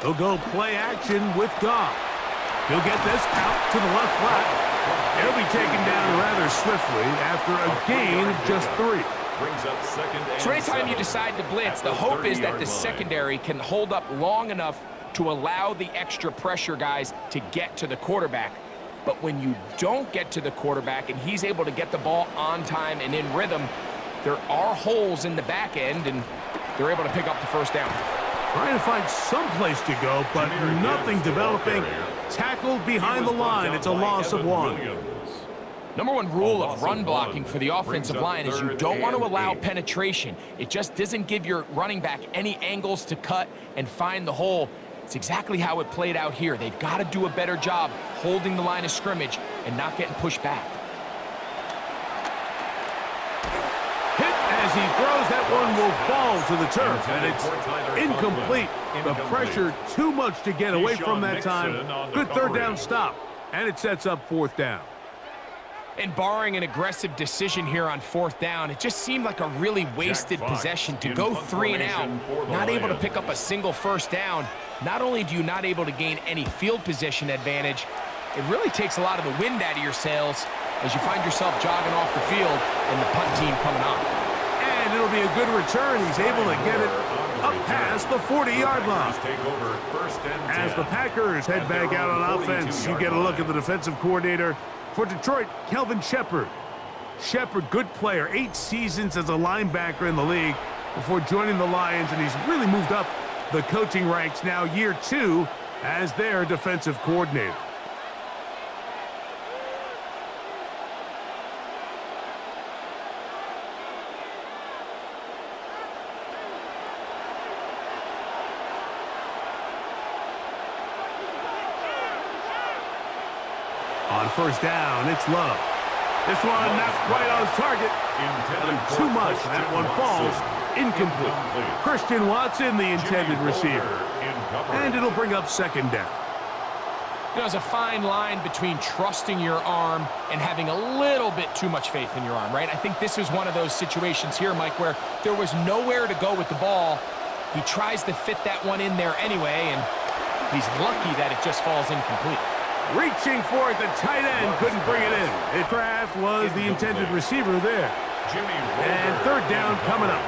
He'll go play action with Goff. He'll get this out to the left flat. He'll be taken down rather swiftly after a gain of just 3. So anytime you decide to blitz, the hope is that the secondary can hold up long enough to allow the extra pressure guys to get to the quarterback. But when you don't get to the quarterback and he's able to get the ball on time and in rhythm, there are holes in the back end, and they're able to pick up the 1st down. Trying to find some place to go, but nothing developing. Tackled behind the line. It's a loss of 1. Number 1 rule of run blocking for the offensive line is you don't want to allow penetration. It just doesn't give your running back any angles to cut and find the hole. It's exactly how it played out here. They've got to do a better job holding the line of scrimmage and not getting pushed back. As he throws, that one will fall to the turf, and it's incomplete. The pressure too much to get away from that time. Good 3rd down stop, and it sets up 4th down. And barring an aggressive decision here on 4th down, it just seemed like a really wasted possession to go 3 and out, not able to pick up a single 1st down. Not only do you not able to gain any field position advantage, it really takes a lot of the wind out of your sails as you find yourself jogging off the field and the punt team coming on. And it'll be a good return. He's able to get it up past the 40-yard line. As the Packers head back out on offense, you get a look at the defensive coordinator for Detroit, Kelvin Shepard. Shepard, good player, 8 seasons as a linebacker in the league before joining the Lions, and he's really moved up the coaching ranks now year 2 as their defensive coordinator. On 1st down, it's Love. This one not quite on target. Too much. That one falls incomplete. Christian Watson, the intended receiver. And it'll bring up 2nd down. You know, there's a fine line between trusting your arm and having a little bit too much faith in your arm, right? I think this is one of those situations here, Mike, where there was nowhere to go with the ball. He tries to fit that one in there anyway, and he's lucky that it just falls incomplete. Reaching for it, the tight end couldn't bring it in. Kraft was the intended receiver there. And 3rd down coming up.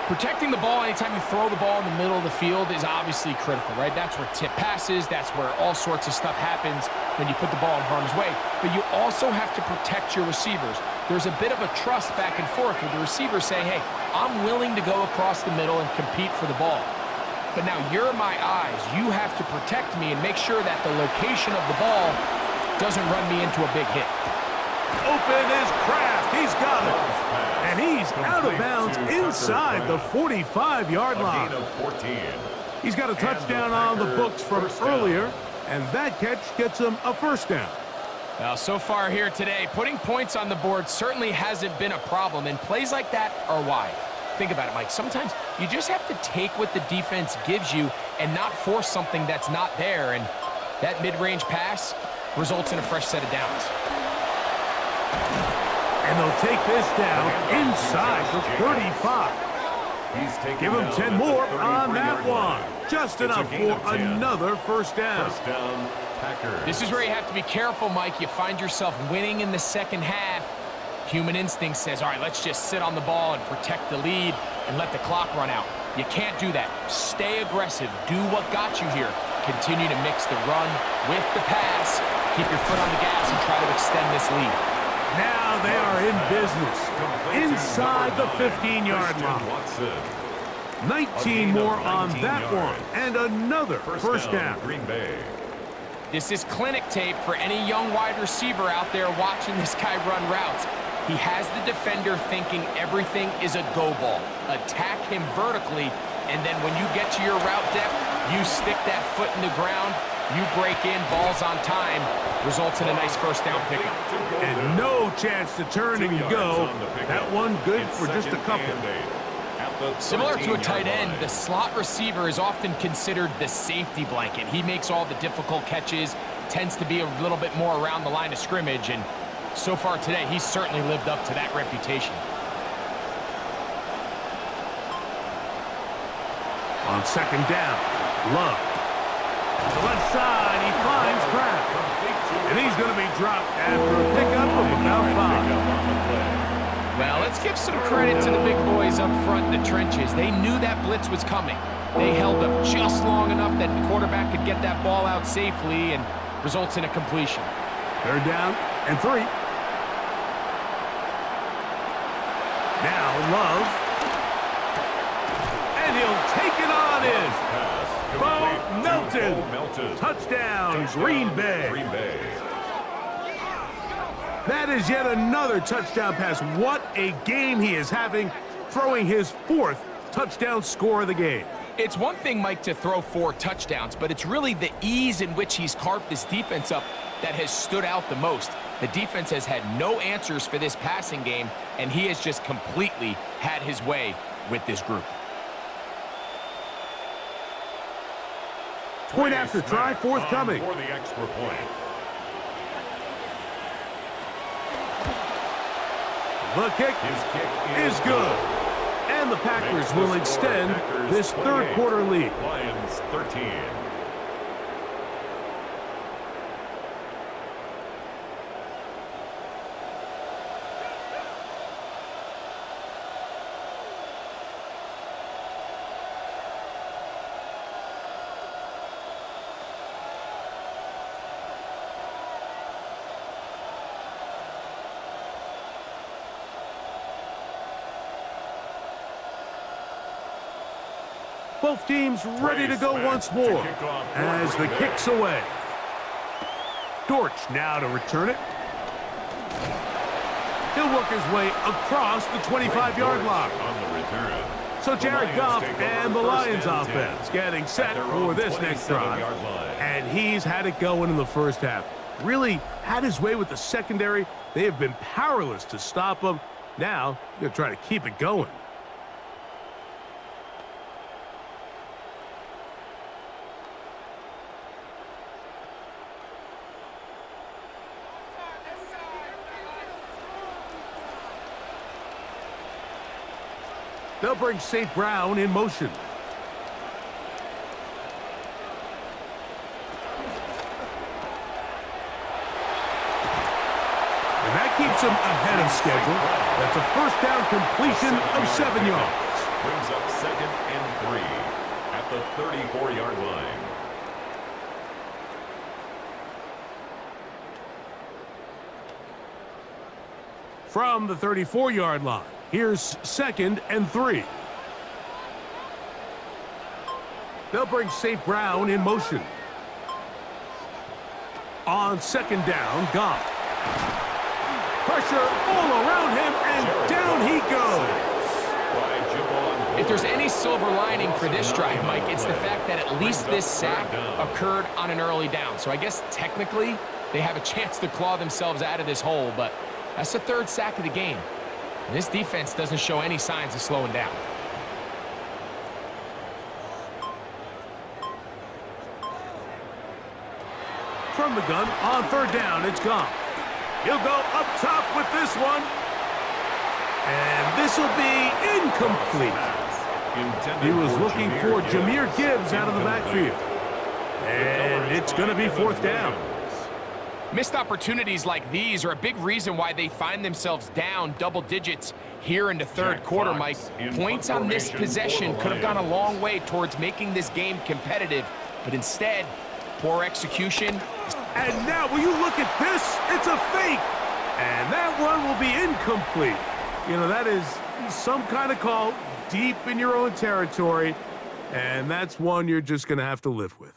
Protecting the ball anytime you throw the ball in the middle of the field is obviously critical, right? That's where tip passes, that's where all sorts of stuff happens when you put the ball in harm's way. But you also have to protect your receivers. There's a bit of a trust back and forth where the receivers say, hey, I'm willing to go across the middle and compete for the ball. But now you're my eyes. You have to protect me and make sure that the location of the ball doesn't run me into a big hit. Open is Kraft. He's got it. And he's out of bounds inside the 45-yard line. He's got a touchdown on the books from earlier, and that catch gets him a 1st down. Now, so far here today, putting points on the board certainly hasn't been a problem, and plays like that are why. Think about it, Mike. Sometimes you just have to take what the defense gives you and not force something that's not there, and that mid-range pass results in a fresh set of downs. And they'll take this down inside the 35. Give him 10 more on that one. Just enough for another 1st down. This is where you have to be careful, Mike. You find yourself winning in the 2nd half. Human instinct says, all right, let's just sit on the ball and protect the lead and let the clock run out. You can't do that. Stay aggressive. Do what got you here. Continue to mix the run with the pass. Keep your foot on the gas and try to extend this lead. Now they are in business. Inside the 15-yard line. 19 more on that one. And another 1st down. This is clinic tape for any young wide receiver out there watching this guy run routes. He has the defender thinking everything is a go ball. Attack him vertically, and then when you get to your route depth, you stick that foot in the ground, you break in, balls on time, results in a nice 1st down pickup. And no chance to turn and go. That one good for just a couple. Similar to a tight end, the slot receiver is often considered the safety blanket. He makes all the difficult catches, tends to be a little bit more around the line of scrimmage, and so far today, he's certainly lived up to that reputation. On 2nd down, Love. To the left side, he finds Kraft. And he's going to be dropped after a pickup of about 5. Well, let's give some credit to the big boys up front in the trenches. They knew that blitz was coming. They held up just long enough that the quarterback could get that ball out safely and results in a completion. 3rd down and 3. Now Love. And he'll take it on in. Bo Melton. Touchdown, Green Bay. That is yet another touchdown pass. What a game he is having, throwing his 4th touchdown score of the game. It's one thing, Mike, to throw 4 touchdowns, but it's really the ease in which he's carved this defense up that has stood out the most. The defense has had no answers for this passing game, and he has just completely had his way with this group. Point after try forthcoming. For the extra point. The kick is good. And the Packers will extend this third quarter lead. Lions 13. Both teams ready to go once more as the kick's away. Dortch now to return it. He'll work his way across the 25-yard line. On the return. So Jared Goff and the Lions offense getting set for this next drive. And he's had it going in the first half. Really had his way with the secondary. They have been powerless to stop him. Now, they're trying to keep it going. They'll bring St. Brown in motion. And that keeps him ahead of schedule. That's a first down completion of 7 yards. Brings up 2nd and 3 at the 34-yard line. From the 34-yard line. Here's 2nd and 3. They'll bring St. Brown in motion. On 2nd down, Goff. Pressure all around him, and down he goes. If there's any silver lining for this drive, Mike, it's the fact that at least this sack occurred on an early down. So I guess technically they have a chance to claw themselves out of this hole, but that's the 3rd sack of the game. And this defense doesn't show any signs of slowing down. From the gun, on 3rd down, it's Goff. He'll go up top with this one. And this will be incomplete. He was looking for Jahmyr Gibbs out of the backfield. And it's going to be 4th down. Missed opportunities like these are a big reason why they find themselves down double digits here in the 3rd quarter, Mike. Points on this possession could have gone a long way towards making this game competitive, but instead, poor execution. And now, will you look at this? It's a fake. And that one will be incomplete. You know, that is some kind of call deep in your own territory, and that's one you're just going to have to live with.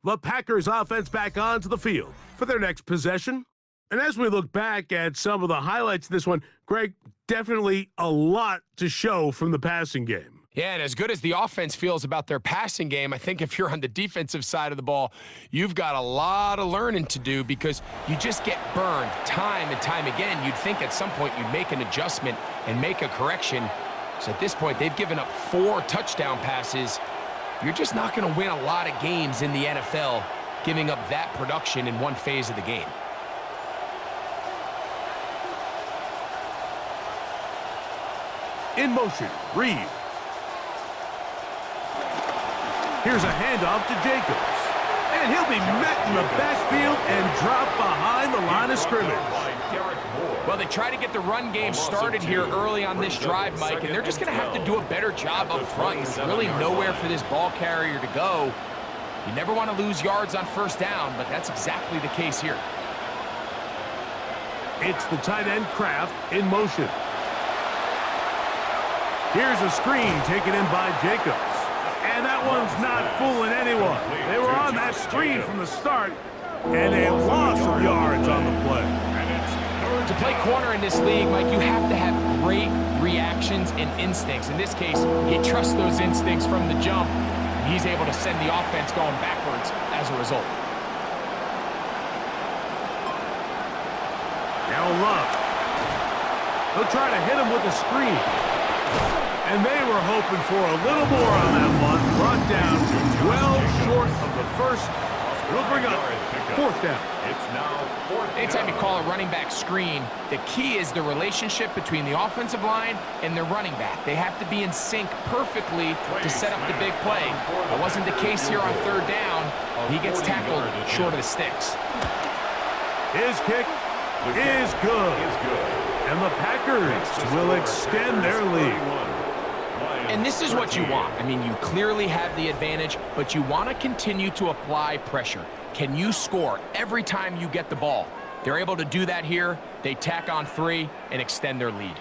The Packers offense back onto the field for their next possession. And as we look back at some of the highlights of this one, Greg, definitely a lot to show from the passing game. Yeah, and as good as the offense feels about their passing game, I think if you're on the defensive side of the ball, you've got a lot of learning to do because you just get burned time and time again. You'd think at some point you'd make an adjustment and make a correction. So at this point, they've given up 4 touchdown passes. You're just not going to win a lot of games in the NFL giving up that production in one phase of the game. In motion, Reed. Here's a handoff to Jacobs. And he'll be met in the backfield and dropped behind the line of scrimmage. Well, they try to get the run game started here early on this drive, Mike, and they're just going to have to do a better job up front. There's really nowhere for this ball carrier to go. You never want to lose yards on 1st down, but that's exactly the case here. It's the tight end Kraft in motion. Here's a screen taken in by Jacobs. And that one's not fooling anyone. They were on that screen from the start, and a loss of yards on the play. To play corner in this league, Mike, you have to have great reactions and instincts. In this case, he trusts those instincts from the jump. And he's able to send the offense going backwards as a result. Now Love. They'll try to hit him with a screen. And they were hoping for a little more on that one. Brought down well short of the first It'll bring up fourth down. It's now fourth down. Anytime you call a running back screen, the key is the relationship between the offensive line and the running back. They have to be in sync perfectly to set up the big play. That wasn't the case here on third down. He gets tackled short of the sticks. His kick is good. And the Packers will extend their lead. And this is what you want. I mean, you clearly have the advantage, but you want to continue to apply pressure. Can you score every time you get the ball? They're able to do that here. They tack on 3 and extend their lead.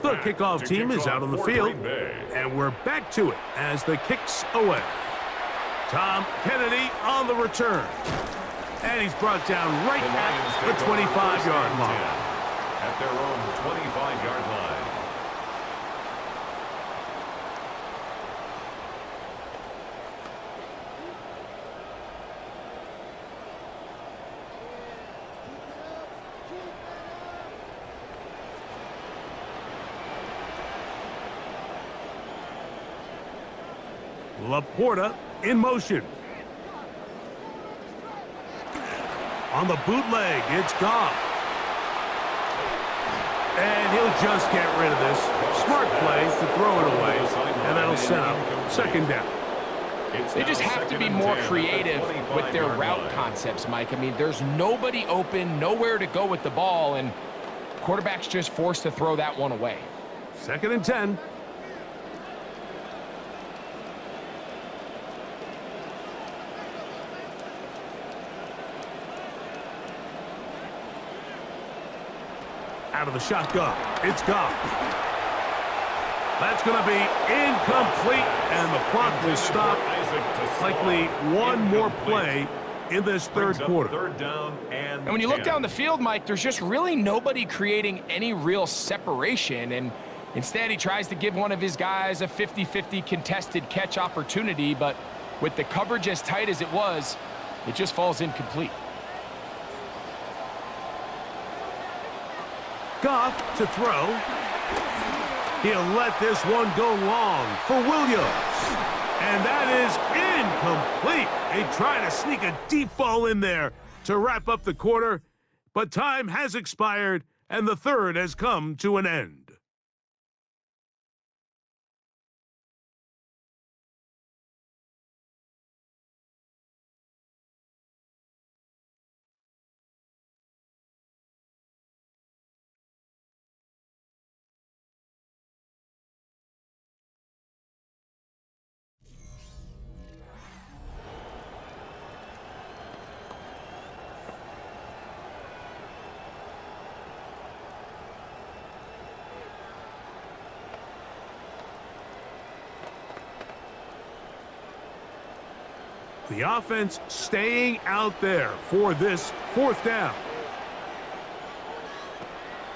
The kickoff team is out on the field, and we're back to it as the kick's away. Tom Kennedy on the return. And he's brought down right at the 25-yard line. At their own 25-yard line. Laporta in motion. On the bootleg, it's Goff. And he'll just get rid of this. Smart play to throw it away, and that'll set up second down. They just have to be more creative with their route concepts, Mike. I mean, there's nobody open, nowhere to go with the ball, and quarterback's just forced to throw that one away. Second and 10. Out of the shotgun, it's Goff. That's going to be incomplete, and the clock will stop. Likely one more play in this third quarter. Third down and when you look down the field, Mike, there's just really nobody creating any real separation, and instead he tries to give one of his guys a 50-50 contested catch opportunity, but with the coverage as tight as it was, it just falls incomplete. Goff to throw. He'll let this one go long for Williams. And that is incomplete. They try to sneak a deep ball in there to wrap up the quarter, but time has expired, and the third has come to an end. The offense staying out there for this fourth down.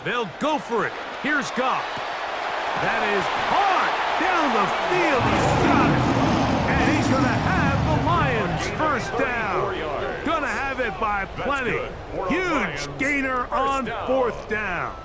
They'll go for it. Here's Goff. That is hard down the field. He's got it. And he's going to have the Lions first down. Going to have it by plenty. Huge gainer on fourth down.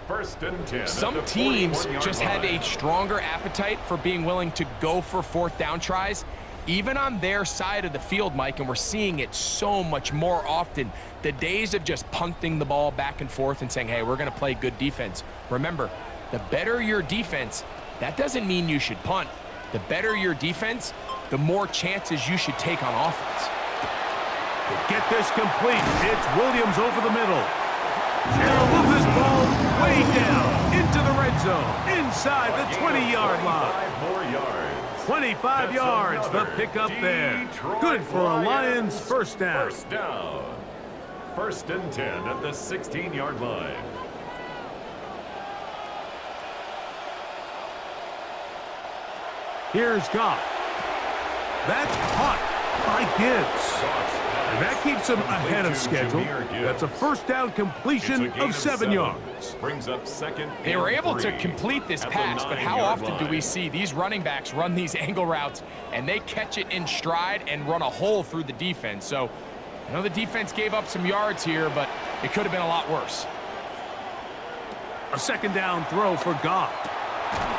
First and 10. Some teams just have a stronger appetite for being willing to go for fourth down tries, even on their side of the field, Mike, and we're seeing it so much more often. The days of just punting the ball back and forth and saying, hey, we're going to play good defense. Remember, the better your defense, that doesn't mean you should punt. The better your defense, the more chances you should take on offense. To get this complete, it's Williams over the middle. And he'll move this ball way down into the red zone, inside the 20-yard line. 5 more yards. 25 yards, the pickup there. Good for a Lions first down. First down. First and 10 at the 16-yard line. Here's Goff. That's caught by Gibbs. And that keeps him ahead of schedule. That's a first down completion of 7 yards. Brings up second. They were able to complete this pass, but how often do we see these running backs run these angle routes and they catch it in stride and run a hole through the defense? So I know the defense gave up some yards here, but It could have been a lot worse. A second down throw for Goff.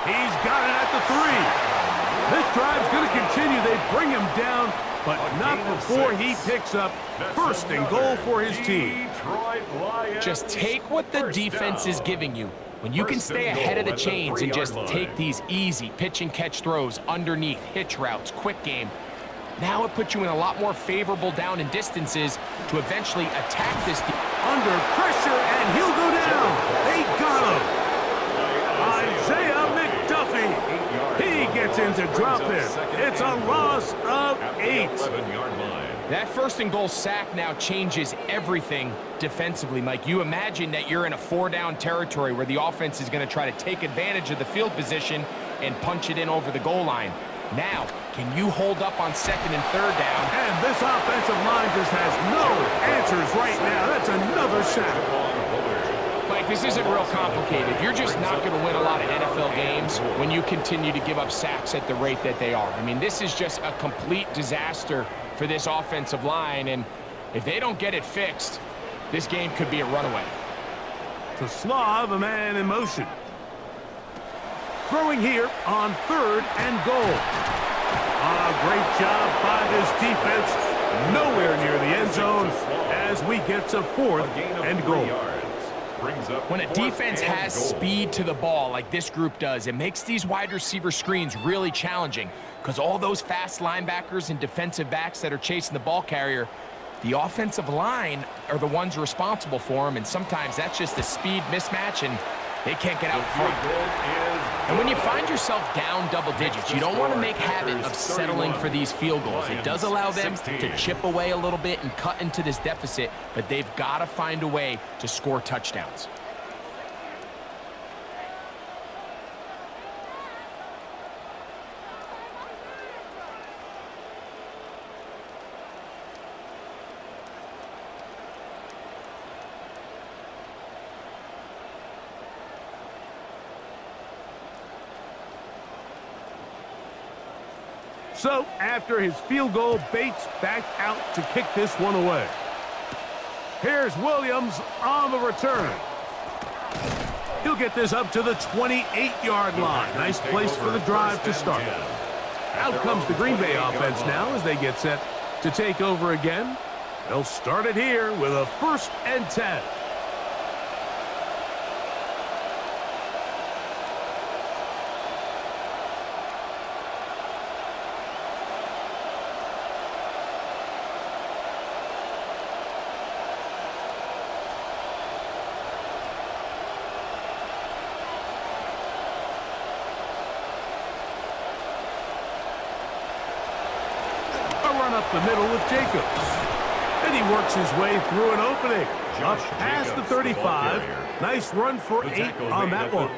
He's got it at the 3. This drive's going to continue. They bring him down, but not before he picks up first and goal for his team. Just take what the defense is giving you. When you can stay ahead of the chains and just take these easy pitch and catch throws underneath, hitch routes, quick game, now it puts you in a lot more favorable down and distances to eventually attack this. Under pressure, and he'll go down. They got him. Isaiah McDuffie. He gets in to drop it. It's a loss of 8. That first and goal sack now changes everything defensively, Mike. You imagine that you're in a 4-down territory where the offense is going to try to take advantage of the field position and punch it in over the goal line. Now, can you hold up on 2nd and 3rd down? And this offensive line just has no answers right now. That's another sack. Mike, this isn't real complicated. You're just not going to win a lot of NFL games when you continue to give up sacks at the rate that they are. I mean, this is just a complete disaster for this offensive line, and if they don't get it fixed, this game could be a runaway. To Slav, a man in motion. Throwing here on 3rd and goal. Great job by this defense. Nowhere near the end zone as we get to 4th and goal. When a defense has speed to the ball like this group does, it makes these wide receiver screens really challenging because all those fast linebackers and defensive backs that are chasing the ball carrier, the offensive line are the ones responsible for them, and sometimes that's just a speed mismatch, and they can't get out front. And when you find yourself down double digits, you don't want to make habit of settling for these field goals. It does allow them to chip away a little bit and cut into this deficit, but they've got to find a way to score touchdowns. So, after his field goal, Bates back out to kick this one away. Here's Williams on the return. He'll get this up to the 28-yard line. Nice place for the drive to start. Out comes the Green Bay offense now as they get set to take over again. They'll start it here with a 1st and 10. Up the middle with Jacobs. And he works his way through an opening. Up past the 35. Nice run for 8 on that one.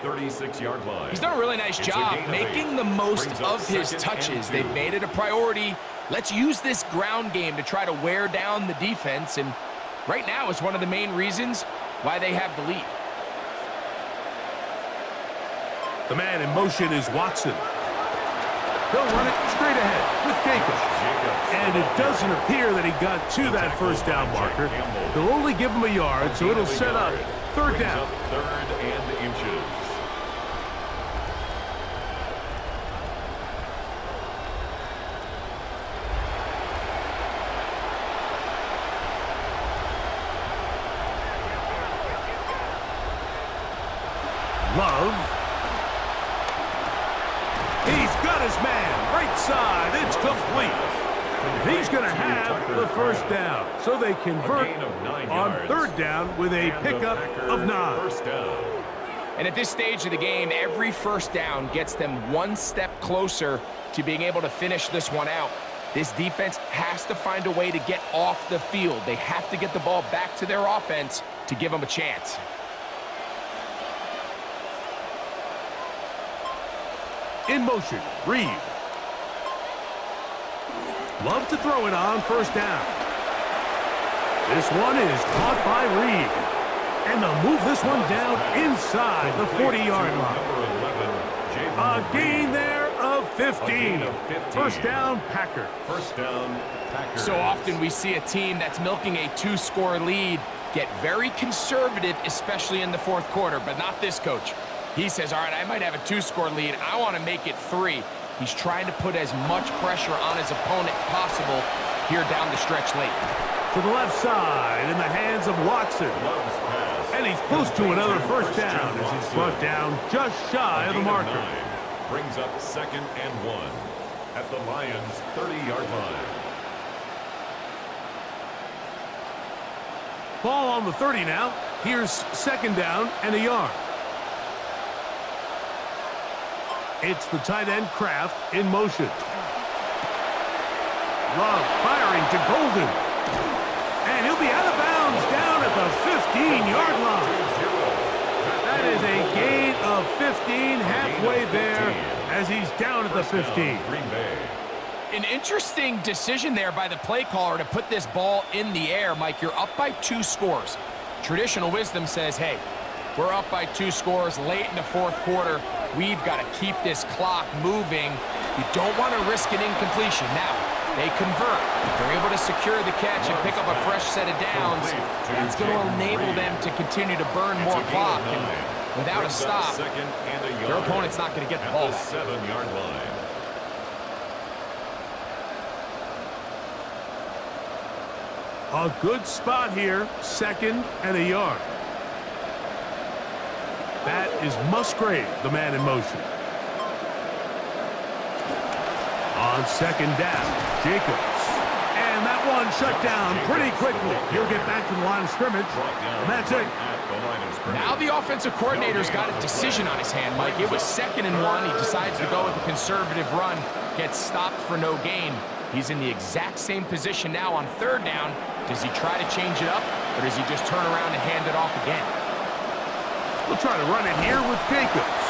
He's done a really nice job making the most of his touches. They've made it a priority. Let's use this ground game to try to wear down the defense. And right now is one of the main reasons why they have the lead. The man in motion is Watson. He'll run it straight ahead with Jacobs. And it doesn't appear that he got to that 1st down marker. They'll only give him a yard, so it'll set up 3rd down. 3rd and inches. Love. He's got his man, right side, it's complete. He's going to have the 1st down, so they convert on 3rd down with a pickup of 9. And at this stage of the game, every 1st down gets them one step closer to being able to finish this one out. This defense has to find a way to get off the field. They have to get the ball back to their offense to give them a chance. In motion, Reed. Love to throw it on 1st down. This one is caught by Reed. And they'll move this one down inside the 40-yard line. A gain there of 15. First down, Packers. First down, Packers. So often we see a team that's milking a 2-score lead get very conservative, especially in the fourth quarter, but not this coach. He says, all right, I might have a 2-score lead. I want to make it 3. He's trying to put as much pressure on his opponent possible here down the stretch late. To the left side, in the hands of Watson. And he's close to another first down as he's brought down just shy of the marker. Brings up 2nd and 1 at the Lions' 30-yard line. Ball on the 30 now. Here's 2nd down and a yard. It's the tight end Kraft in motion. Love firing to Golden. And he'll be out of bounds down at the 15-yard line. That is a gain of 15 halfway there as he's down at the 15. An interesting decision there by the play caller to put this ball in the air. Mike, you're up by 2 scores. Traditional wisdom says, hey, we're up by 2 scores late in the fourth quarter. We've got to keep this clock moving. You don't want to risk an incompletion. Now, they convert. They're able to secure the catch and pick up a fresh set of downs. That's going to enable them to continue to burn more clock. And without a stop, their opponent's not going to get the ball back. 7-yard line. A good spot here, 2nd and a yard. That is Musgrave, the man in motion. On 2nd down, Jacobs. And that one shut down pretty quickly. He'll get back to the line of scrimmage, and that's it. Now the offensive coordinator's got a decision on his hand, Mike. It was 2nd and 1. He decides to go with a conservative run, gets stopped for no gain. He's in the exact same position now on 3rd down. Does he try to change it up, or does he just turn around and hand it off again? We'll try to run it here with Jacobs.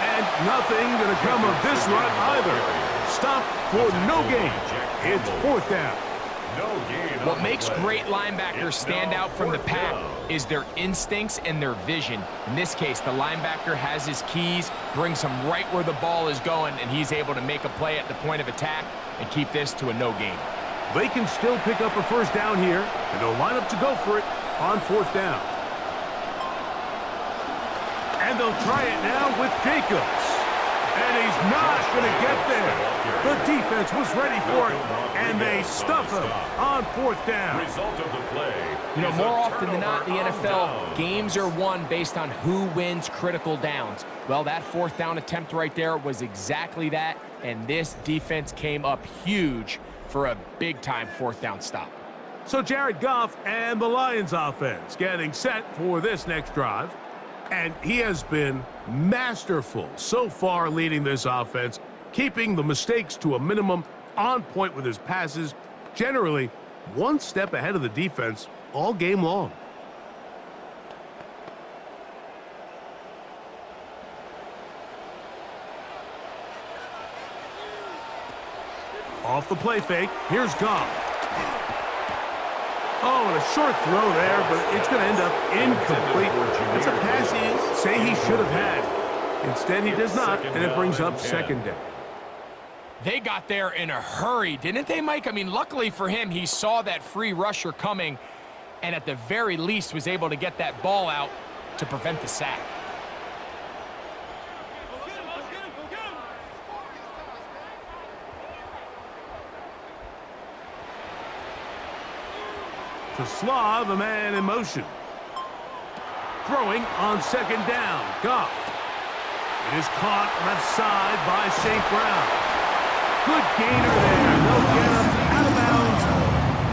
And nothing going to come of this run either. Stop for no gain. It's 4th down. What makes great linebackers stand out from the pack is their instincts and their vision. In this case, the linebacker has his keys, brings him right where the ball is going, and he's able to make a play at the point of attack and keep this to a no gain. They can still pick up a first down here, and they'll line up to go for it on 4th down. And they'll try it now with Jacobs. And he's not going to get there. The defense was ready for it, and they stuff him on 4th down. Result of the play. You know, more often than not in the NFL, games are won based on who wins critical downs. Well, that 4th down attempt right there was exactly that, and this defense came up huge for a big-time 4th down stop. So Jared Goff and the Lions offense getting set for this next drive. And he has been masterful so far leading this offense, keeping the mistakes to a minimum, on point with his passes, generally one step ahead of the defense all game long. Off the play fake, here's Goff. Oh, and a short throw there, but it's going to end up incomplete. It's a pass he say he should have had. Instead, he does not, and it brings up 2nd down. They got there in a hurry, didn't they, Mike? I mean, luckily for him, he saw that free rusher coming, and at the very least was able to get that ball out to prevent the sack. To Slaw, the man in motion. Throwing on 2nd down. Goff. It is caught left side by St. Brown. Good gainer there. They'll get him out of bounds.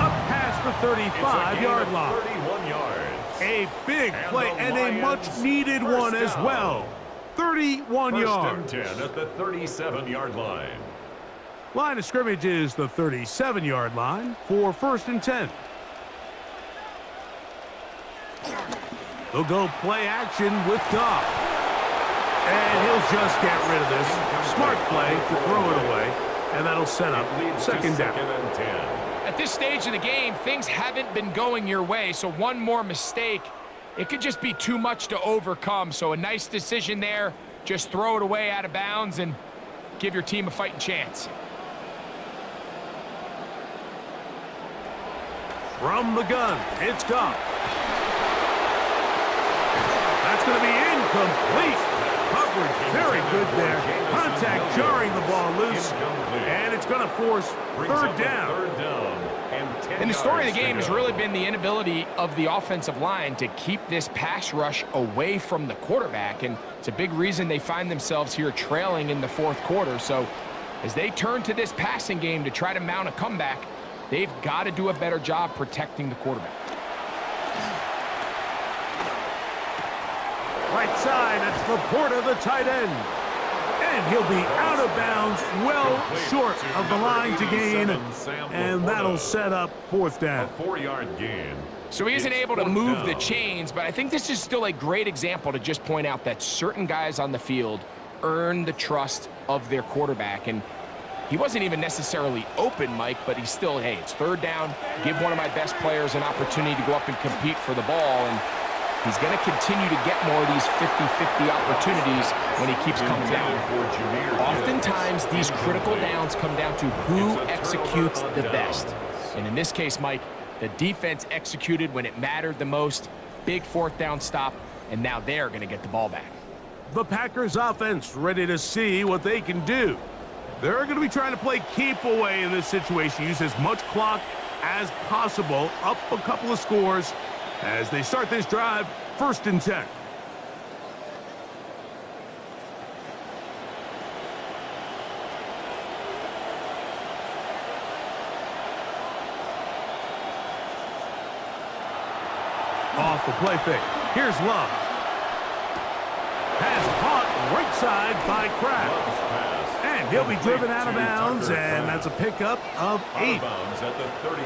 Up past the 35-yard line. 31 yards. A big play and a much-needed one as well. 31 yards. First and 10 at the 37-yard line. Line of scrimmage is the 37-yard line for 1st and 10. They'll go play action with Goff. And he'll just get rid of this. Smart play to throw it away. And that'll set up 2nd down. At this stage of the game, things haven't been going your way, so one more mistake, it could just be too much to overcome. So a nice decision there. Just throw it away out of bounds, and give your team a fighting chance. From the gun, it's Goff. That's going to be incomplete. Coverage very good there. Contact jarring the ball loose. And it's going to force third down. And the story of the game has really been the inability of the offensive line to keep this pass rush away from the quarterback. And it's a big reason they find themselves here trailing in the fourth quarter. So as they turn to this passing game to try to mount a comeback, they've got to do a better job protecting the quarterback. Right side, that's Laporta, the tight end. And he'll be out of bounds, well short of the line to gain. And that'll set up fourth down. A 4-yard gain. So he isn't able to move the chains, but I think this is still a great example to just point out that certain guys on the field earn the trust of their quarterback. And he wasn't even necessarily open, Mike, but he's still, hey, it's third down. Give one of my best players an opportunity to go up and compete for the ball. And he's going to continue to get more of these 50-50 opportunities when he keeps coming down. Oftentimes, these critical downs come down to who executes the best. And in this case, Mike, the defense executed when it mattered the most. Big fourth down stop, and now they're going to get the ball back. The Packers offense ready to see what they can do. They're going to be trying to play keep away in this situation. Use as much clock as possible. Up a couple of scores as they start this drive, 1st and 10. Off the play fake. Here's Love. Pass caught right side by Kraft. And he'll be driven out of bounds, and that's a pickup of 8.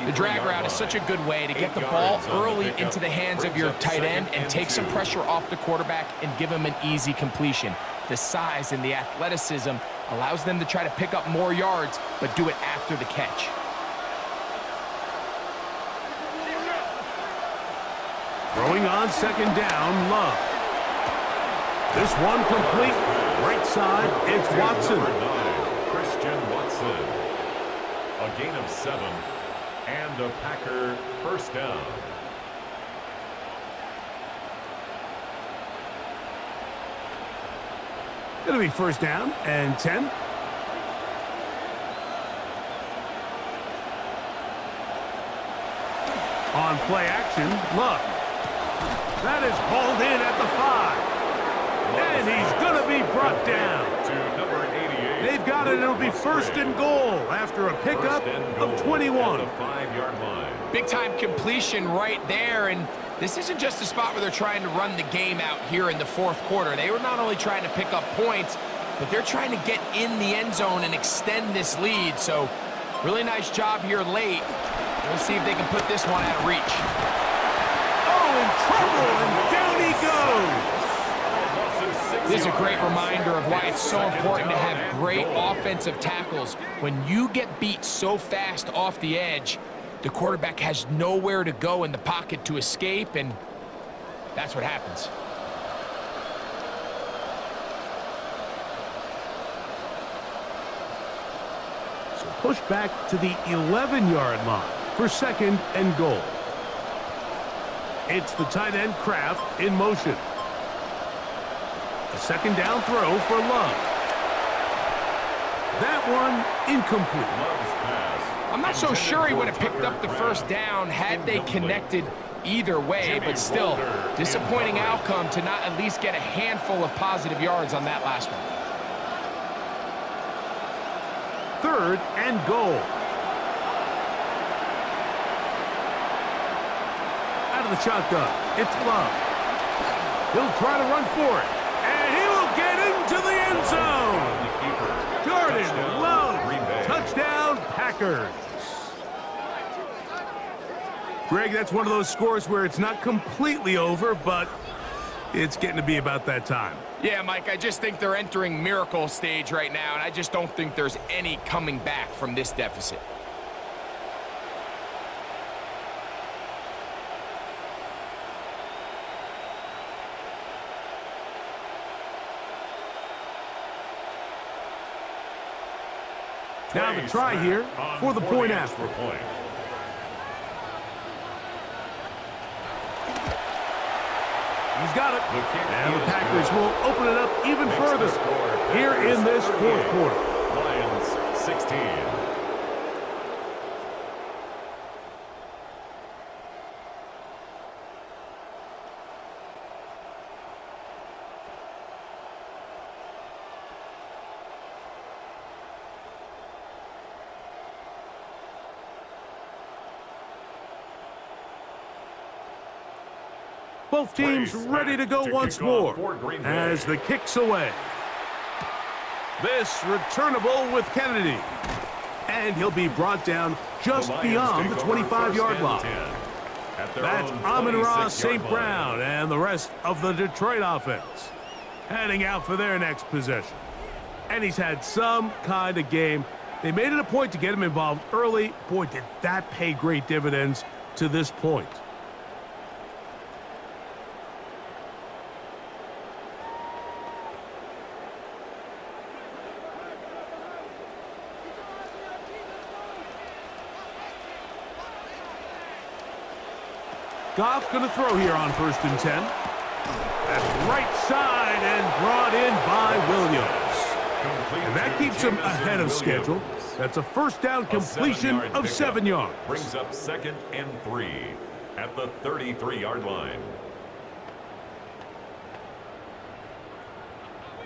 The drag route is such a good way to get the ball early into the hands of your tight end and take some pressure off the quarterback and give him an easy completion. The size and the athleticism allows them to try to pick up more yards, but do it after the catch. Throwing on 2nd down, Love. This one complete. Right side, it's Watson. Christian Watson. A gain of 7 and a Packer 1st down. It'll be 1st down and 10. On play action, Love. That is hauled in at the 5. And he's going to be brought down. To number 88. They've got it. It'll be 1st and goal after a pickup of 21. At the 5-yard line. Big-time completion right there, and this isn't just a spot where they're trying to run the game out here in the fourth quarter. They were not only trying to pick up points, but they're trying to get in the end zone and extend this lead. So really nice job here late. Let's see if they can put this one out of reach. Oh, in trouble, and down he goes. This is a great reminder of why it's so important to have great offensive tackles. When you get beat so fast off the edge, the quarterback has nowhere to go in the pocket to escape, and that's what happens. So push back to the 11-yard line for 2nd and goal. It's the tight end Kraft in motion. A 2nd down throw for Love. That one incomplete. I'm not so sure he would have picked up the 1st down had they connected either way, but still, disappointing outcome to not at least get a handful of positive yards on that last one. 3rd and goal. Out of the shotgun, it's Love. He'll try to run for it. And he will get into the end zone. Jordan Love, touchdown Packers. Greg, that's one of those scores where it's not completely over, but it's getting to be about that time. Yeah, Mike, I just think they're entering miracle stage right now, and I just don't think there's any coming back from this deficit. Now the try here for the point after. He's got it. And the Packers will open it up even further here in this fourth quarter. Lions 16. Both teams ready to go once more as the kick's away. This returnable with Kennedy. And he'll be brought down just beyond the 25-yard line. That's Amon-Ra St. Brown and the rest of the Detroit offense heading out for their next possession. And he's had some kind of game. They made it a point to get him involved early. Boy, did that pay great dividends to this point. Goff's going to throw here on 1st and 10. That's right side and brought in by Williams. And that keeps him ahead of schedule. That's a first down completion of 7 yards. Brings up 2nd and 3 at the 33-yard line.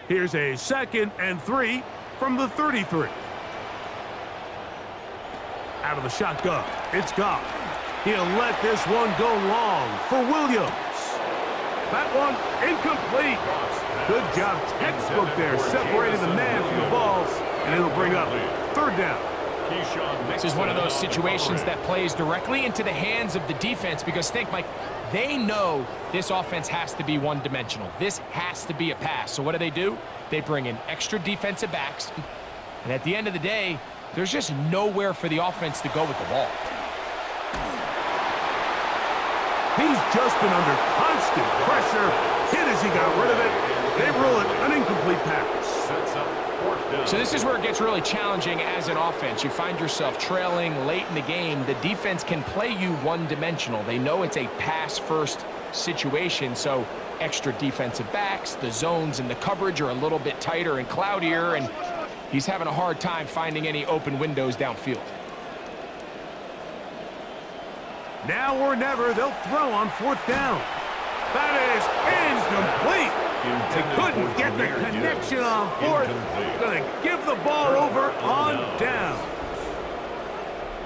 Here's a 2nd and 3 from the 33. Out of the shotgun, it's Goff. He'll let this one go long for Williams. That one incomplete. Good job, textbook there, separating the man from the ball, and it'll bring up 3rd down. This is one of those situations that plays directly into the hands of the defense because think, Mike, they know this offense has to be one-dimensional. This has to be a pass. So what do? They bring in extra defensive backs, and at the end of the day, there's just nowhere for the offense to go with the ball. He's just been under constant pressure. Hit as he got rid of it. They rule it an incomplete pass. So this is where it gets really challenging as an offense. You find yourself trailing late in the game. The defense can play you one-dimensional. They know it's a pass-first situation, so extra defensive backs, the zones and the coverage are a little bit tighter and cloudier, and he's having a hard time finding any open windows downfield. Now or never, they'll throw on 4th down. That is incomplete. They couldn't get the connection on 4th. Going to give the ball over on down.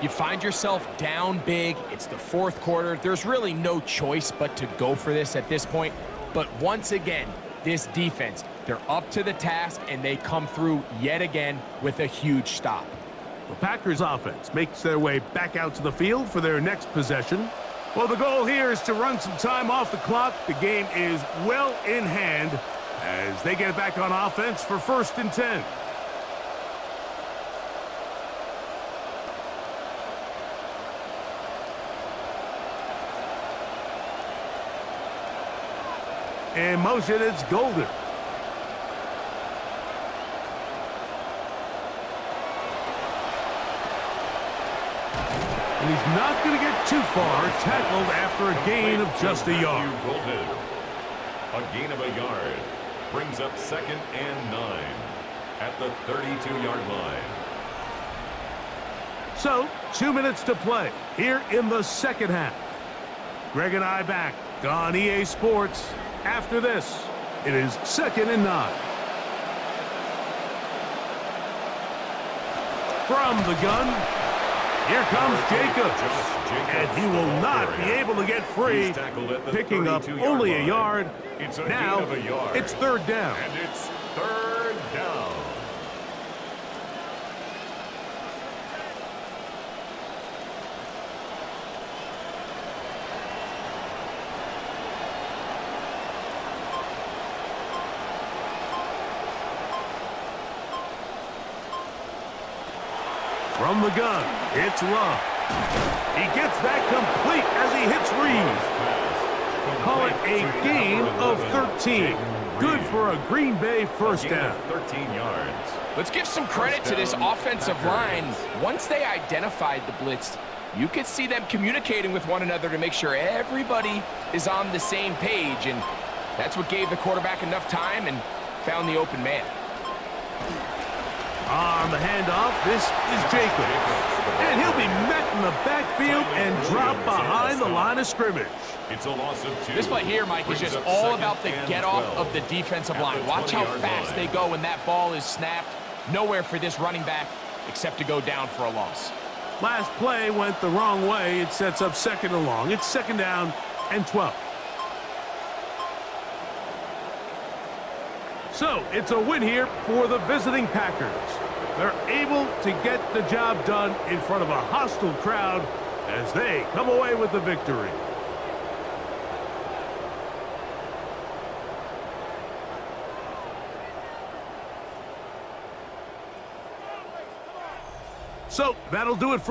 You find yourself down big. It's the 4th quarter. There's really no choice but to go for this at this point. But once again, this defense, they're up to the task, and they come through yet again with a huge stop. The Packers offense makes their way back out to the field for their next possession. Well, the goal here is to run some time off the clock. The game is well in hand as they get back on offense for 1st and 10. In motion, it's Golden. And he's not going to get too far, tackled after a gain of just a yard. A gain of a yard brings up 2nd and 9 at the 32-yard line. So, 2 minutes to play here in the 2nd half. Greg and I back on EA Sports. After this, it is 2nd and 9. From the gun, here comes Jacobs, and he will not be able to get free, picking up only a yard. Now, it's 3rd down. And it's 3rd down. From the gun, it's Love. He gets that complete as he hits Reed. Call it a gain of 13. Good for a Green Bay first down. 13 yards. Let's give some credit to this offensive line. Once they identified the blitz, you could see them communicating with one another to make sure everybody is on the same page, and that's what gave the quarterback enough time and found the open man. On the handoff, this is Jacobs. And he'll be met in the backfield and dropped behind the line of scrimmage. It's a loss of 2. This play here, Mike, is just all about the get-off of the defensive line. Watch how fast they go when that ball is snapped. Nowhere for this running back except to go down for a loss. Last play went the wrong way. It sets up second and long. It's second down and 12. So it's a win here for the visiting Packers. They're able to get the job done in front of a hostile crowd as they come away with the victory. So that'll do it for